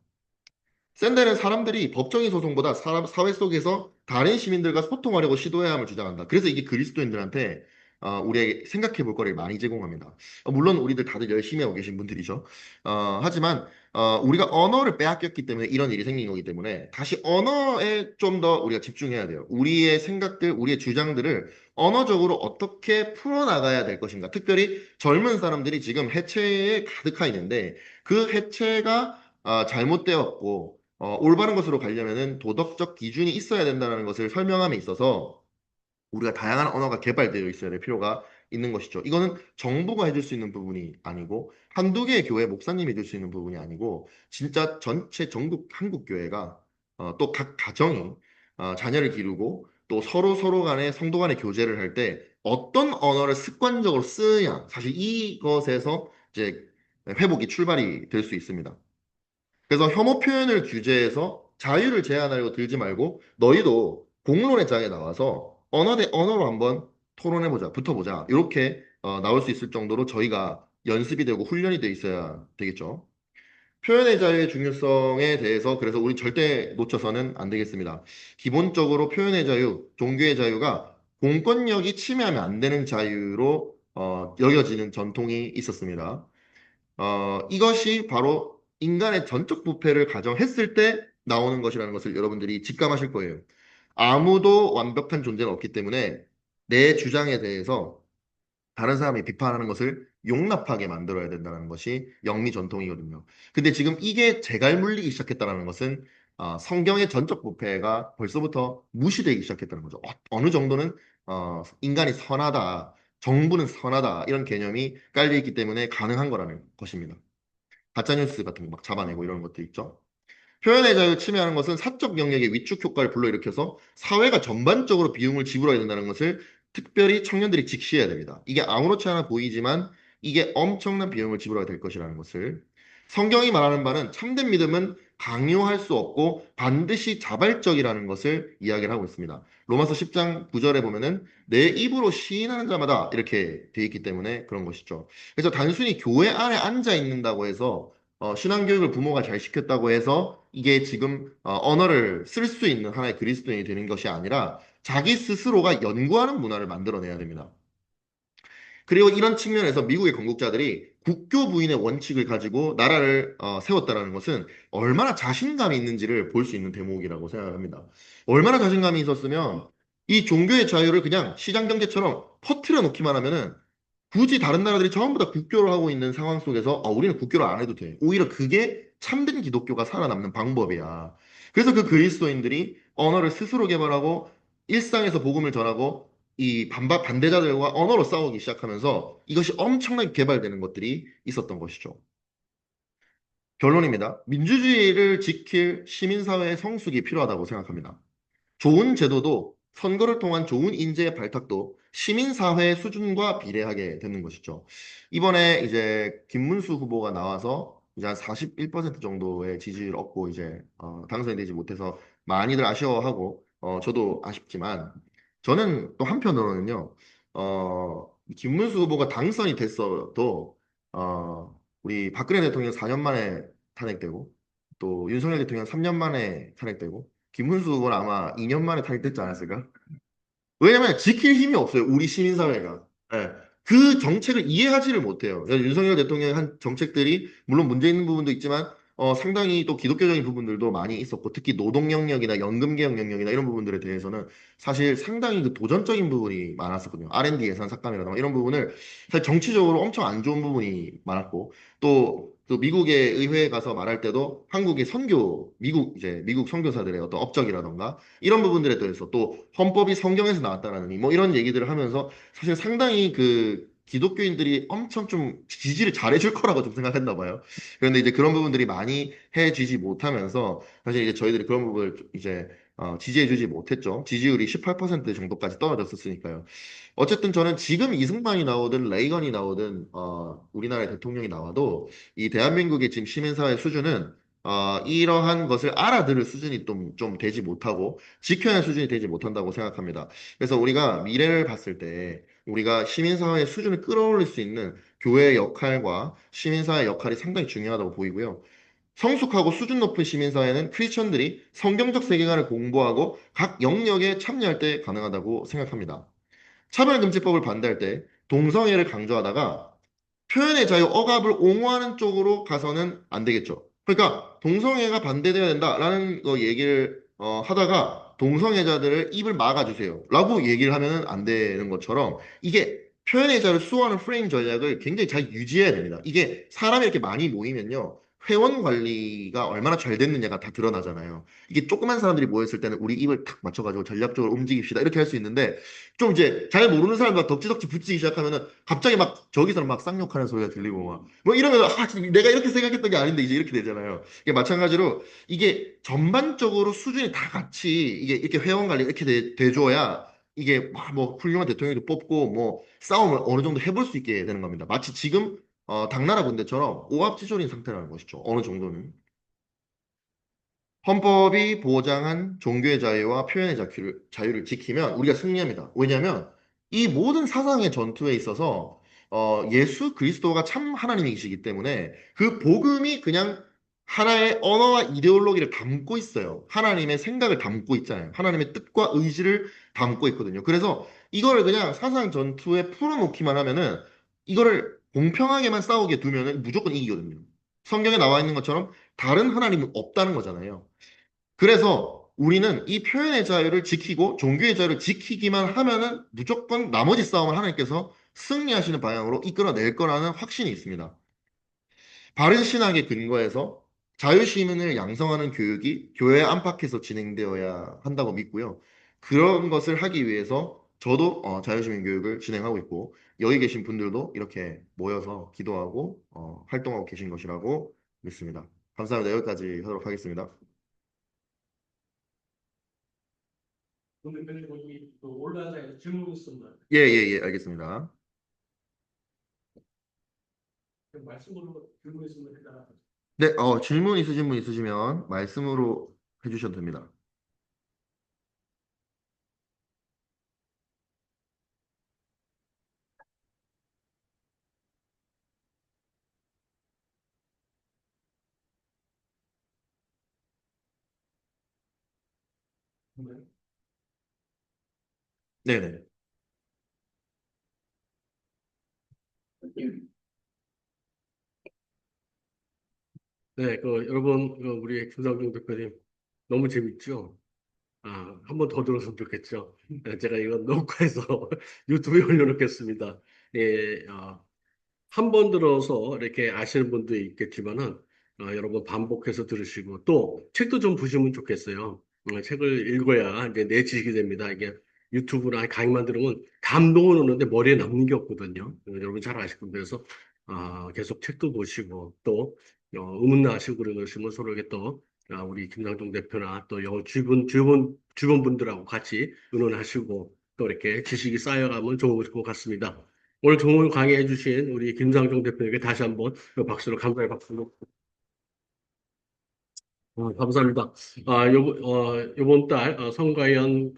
샌델은 사람들이 법정의 소송보다 사회 속에서 다른 시민들과 소통하려고 시도해야 함을 주장한다. 그래서 이게 그리스도인들한테 우리에게 생각해 볼 거리를 많이 제공합니다. 물론 우리들 다들 열심히 하고 계신 분들이죠. 하지만 우리가 언어를 빼앗겼기 때문에 이런 일이 생긴 거기 때문에 다시 언어에 좀 더 우리가 집중해야 돼요. 우리의 생각들, 우리의 주장들을 언어적으로 어떻게 풀어나가야 될 것인가. 특별히 젊은 사람들이 지금 해체에 가득하 있는데 그 해체가 잘못되었고 올바른 것으로 가려면은 도덕적 기준이 있어야 된다는 것을 설명함에 있어서 우리가 다양한 언어가 개발되어 있어야 될 필요가 있는 것이죠. 이거는 정부가 해줄 수 있는 부분이 아니고 한두 개의 교회 목사님이 해줄 수 있는 부분이 아니고 진짜 전체 전국 한국 교회가 또 각 가정이 자녀를 기르고 또 서로 서로 간에 성도 간의 교제를 할 때 어떤 언어를 습관적으로 쓰느냐 사실 이것에서 이제 회복이 출발이 될 수 있습니다. 그래서 혐오 표현을 규제해서 자유를 제한하려고 들지 말고 너희도 공론의 장에 나와서 언어 대 언어로 한번 토론해보자, 붙어보자. 이렇게 나올 수 있을 정도로 저희가 연습이 되고 훈련이 돼 있어야 되겠죠. 표현의 자유의 중요성에 대해서 그래서 우리 절대 놓쳐서는 안 되겠습니다. 기본적으로 표현의 자유, 종교의 자유가 공권력이 침해하면 안 되는 자유로 여겨지는 전통이 있었습니다. 이것이 바로 인간의 전적 부패를 가정했을 때 나오는 것이라는 것을 여러분들이 직감하실 거예요. 아무도 완벽한 존재는 없기 때문에 내 주장에 대해서 다른 사람이 비판하는 것을 용납하게 만들어야 된다는 것이 영미 전통이거든요. 근데 지금 이게 재갈 물리기 시작했다는 것은 성경의 전적 부패가 벌써부터 무시되기 시작했다는 거죠. 어느 정도는 인간이 선하다, 정부는 선하다 이런 개념이 깔려 있기 때문에 가능한 거라는 것입니다. 가짜뉴스 같은 거 막 잡아내고 이런 것도 있죠. 표현의 자유를 침해하는 것은 사적 영역의 위축 효과를 불러일으켜서 사회가 전반적으로 비용을 지불해야 된다는 것을 특별히 청년들이 직시해야 됩니다. 이게 아무렇지 않아 보이지만 이게 엄청난 비용을 지불해야 될 것이라는 것을 성경이 말하는 바는 참된 믿음은 강요할 수 없고 반드시 자발적이라는 것을 이야기를 하고 있습니다. 로마서 10장 9절에 보면은 내 입으로 시인하는 자마다 이렇게 돼 있기 때문에 그런 것이죠. 그래서 단순히 교회 안에 앉아 있는다고 해서 신앙교육을 부모가 잘 시켰다고 해서 이게 지금 언어를 쓸 수 있는 하나의 그리스도인이 되는 것이 아니라 자기 스스로가 연구하는 문화를 만들어내야 됩니다. 그리고 이런 측면에서 미국의 건국자들이 국교 부인의 원칙을 가지고 나라를 세웠다는 것은 얼마나 자신감이 있는지를 볼 수 있는 대목이라고 생각합니다. 얼마나 자신감이 있었으면 이 종교의 자유를 그냥 시장 경제처럼 퍼뜨려 놓기만 하면은 굳이 다른 나라들이 전부 다 국교를 하고 있는 상황 속에서 우리는 국교를 안 해도 돼. 오히려 그게 참된 기독교가 살아남는 방법이야. 그래서 그 그리스도인들이 언어를 스스로 개발하고 일상에서 복음을 전하고 이 반대자들과 언어로 싸우기 시작하면서 이것이 엄청나게 개발되는 것들이 있었던 것이죠. 결론입니다. 민주주의를 지킬 시민사회의 성숙이 필요하다고 생각합니다. 좋은 제도도 선거를 통한 좋은 인재의 발탁도 시민사회 수준과 비례하게 되는 것이죠. 이번에 이제 김문수 후보가 나와서 이제 한 41% 정도의 지지를 얻고 이제 당선이 되지 못해서 많이들 아쉬워하고 저도 아쉽지만 저는 또 한편으로는요 김문수 후보가 당선이 됐어도 우리 박근혜 대통령 4년 만에 탄핵되고 또 윤석열 대통령 3년 만에 탄핵되고 김문수 후보는 아마 2년 만에 탈퇴했지 않았을까? 왜냐면 지킬 힘이 없어요. 우리 시민사회가. 예. 그 정책을 이해하지를 못해요. 그래서 윤석열 대통령의 한 정책들이 물론 문제 있는 부분도 있지만 상당히 또 기독교적인 부분들도 많이 있었고 특히 노동 영역이나 연금 개혁 영역이나 이런 부분들에 대해서는 사실 상당히 그 도전적인 부분이 많았었거든요. R&D 예산 삭감이라든가 이런 부분을 사실 정치적으로 엄청 안 좋은 부분이 많았고 또 미국의 의회에 가서 말할 때도 한국의 선교 미국 선교사들의 어떤 업적이라던가 이런 부분들에 대해서 또 헌법이 성경에서 나왔다라는 뭐 이런 얘기들을 하면서 사실 상당히 그 기독교인들이 엄청 좀 지지를 잘해줄 거라고 좀 생각했나 봐요. 그런데 이제 그런 부분들이 많이 해지지 못하면서 사실 이제 저희들이 그런 부분을 이제 지지해주지 못했죠. 지지율이 18% 정도까지 떨어졌었으니까요. 어쨌든 저는 지금 이승만이 나오든 레이건이 나오든 우리나라의 대통령이 나와도 이 대한민국의 지금 시민사회 수준은 이러한 것을 알아들을 수준이 좀 되지 못하고 지켜야 할 수준이 되지 못한다고 생각합니다. 그래서 우리가 미래를 봤을 때 우리가 시민사회의 수준을 끌어올릴 수 있는 교회의 역할과 시민사회의 역할이 상당히 중요하다고 보이고요. 성숙하고 수준 높은 시민사회는 크리스천들이 성경적 세계관을 공부하고 각 영역에 참여할 때 가능하다고 생각합니다. 차별금지법을 반대할 때 동성애를 강조하다가 표현의 자유 억압을 옹호하는 쪽으로 가서는 안 되겠죠. 그러니까 동성애가 반대되어야 된다라는 거 얘기를 하다가 동성애자들을 입을 막아주세요 라고 얘기를 하면은 안 되는 것처럼 이게 표현의 자유를 수호하는 프레임 전략을 굉장히 잘 유지해야 됩니다. 이게 사람이 이렇게 많이 모이면요. 회원 관리가 얼마나 잘 됐느냐가 다 드러나잖아요. 이게 조그만 사람들이 모였을 때는 우리 입을 탁 맞춰가지고 전략적으로 움직입시다 이렇게 할 수 있는데 좀 이제 잘 모르는 사람과 덕지덕지 붙이기 시작하면은 갑자기 막 저기서는 막 쌍욕하는 소리가 들리고 막 뭐 이러면 아 내가 이렇게 생각했던 게 아닌데 이제 이렇게 되잖아요. 이게 마찬가지로 이게 전반적으로 수준이 다 같이 이게 이렇게 회원 관리 이렇게 돼줘야 이게 뭐 훌륭한 대통령도 뽑고 뭐 싸움을 어느 정도 해볼 수 있게 되는 겁니다. 마치 지금 당나라 군대처럼 오합지졸인 상태라는 것이죠. 어느 정도는. 헌법이 보장한 종교의 자유와 표현의 자유를 지키면 우리가 승리합니다. 왜냐하면 이 모든 사상의 전투에 있어서 예수 그리스도가 참 하나님이시기 때문에 그 복음이 그냥 하나의 언어와 이데올로기를 담고 있어요. 하나님의 생각을 담고 있잖아요. 하나님의 뜻과 의지를 담고 있거든요. 그래서 이거를 그냥 사상 전투에 풀어놓기만 하면은 이거를 공평하게만 싸우게 두면은 무조건 이기거든요. 성경에 나와 있는 것처럼 다른 하나님은 없다는 거잖아요. 그래서 우리는 이 표현의 자유를 지키고 종교의 자유를 지키기만 하면은 무조건 나머지 싸움을 하나님께서 승리하시는 방향으로 이끌어낼 거라는 확신이 있습니다. 바른 신학의 근거에서 자유시민을 양성하는 교육이 교회 안팎에서 진행되어야 한다고 믿고요. 그런 것을 하기 위해서 저도 자유시민 교육을 진행하고 있고 여기 계신 분들도 이렇게 모여서 기도하고 활동하고 계신 것이라고 믿습니다. 감사합니다. 여기까지 하도록 하겠습니다. 근데 여기 또 올라가서 질문 있습니다. 예, 예, 예, 알겠습니다. 말씀으로 질문 있으면 해달라. 네, 질문 있으신 분 있으시면 말씀으로 해주셔도 됩니다. 네네. 네, 여러분, 우리 김상중 대표님 너무 재밌죠? 아, 한 번 더 들었으면 좋겠죠? 네, 제가 이건 녹화해서 유튜브에 올려놓겠습니다. 예, 한 번 들어서 이렇게 아시는 분도 있겠지만은, 여러분 반복해서 들으시고, 또 책도 좀 보시면 좋겠어요. 책을 읽어야 이제 내 지식이 됩니다. 이게 유튜브나 강의만 들으면 감동은 오는데 머리에 남는 게 없거든요. 여러분 잘 아실 겁니다. 그래서, 계속 책도 보시고, 또, 의문나시고 그러시면 서로 이렇게 또, 우리 김상중 대표나 또 주변 분들하고 같이 의논하시고, 또 이렇게 지식이 쌓여가면 좋을 것 같습니다. 오늘 좋은 강의해 주신 우리 김상중 대표에게 다시 한번 박수로 감사의 박수로 감사합니다. 요번 달 성가연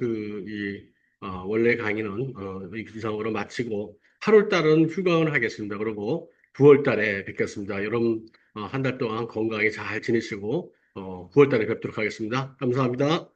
원래 강의는 이상으로 마치고 8월 달은 휴강을 하겠습니다. 그리고 9월 달에 뵙겠습니다. 여러분 한 달 동안 건강히 잘 지내시고 9월 달에 뵙도록 하겠습니다. 감사합니다.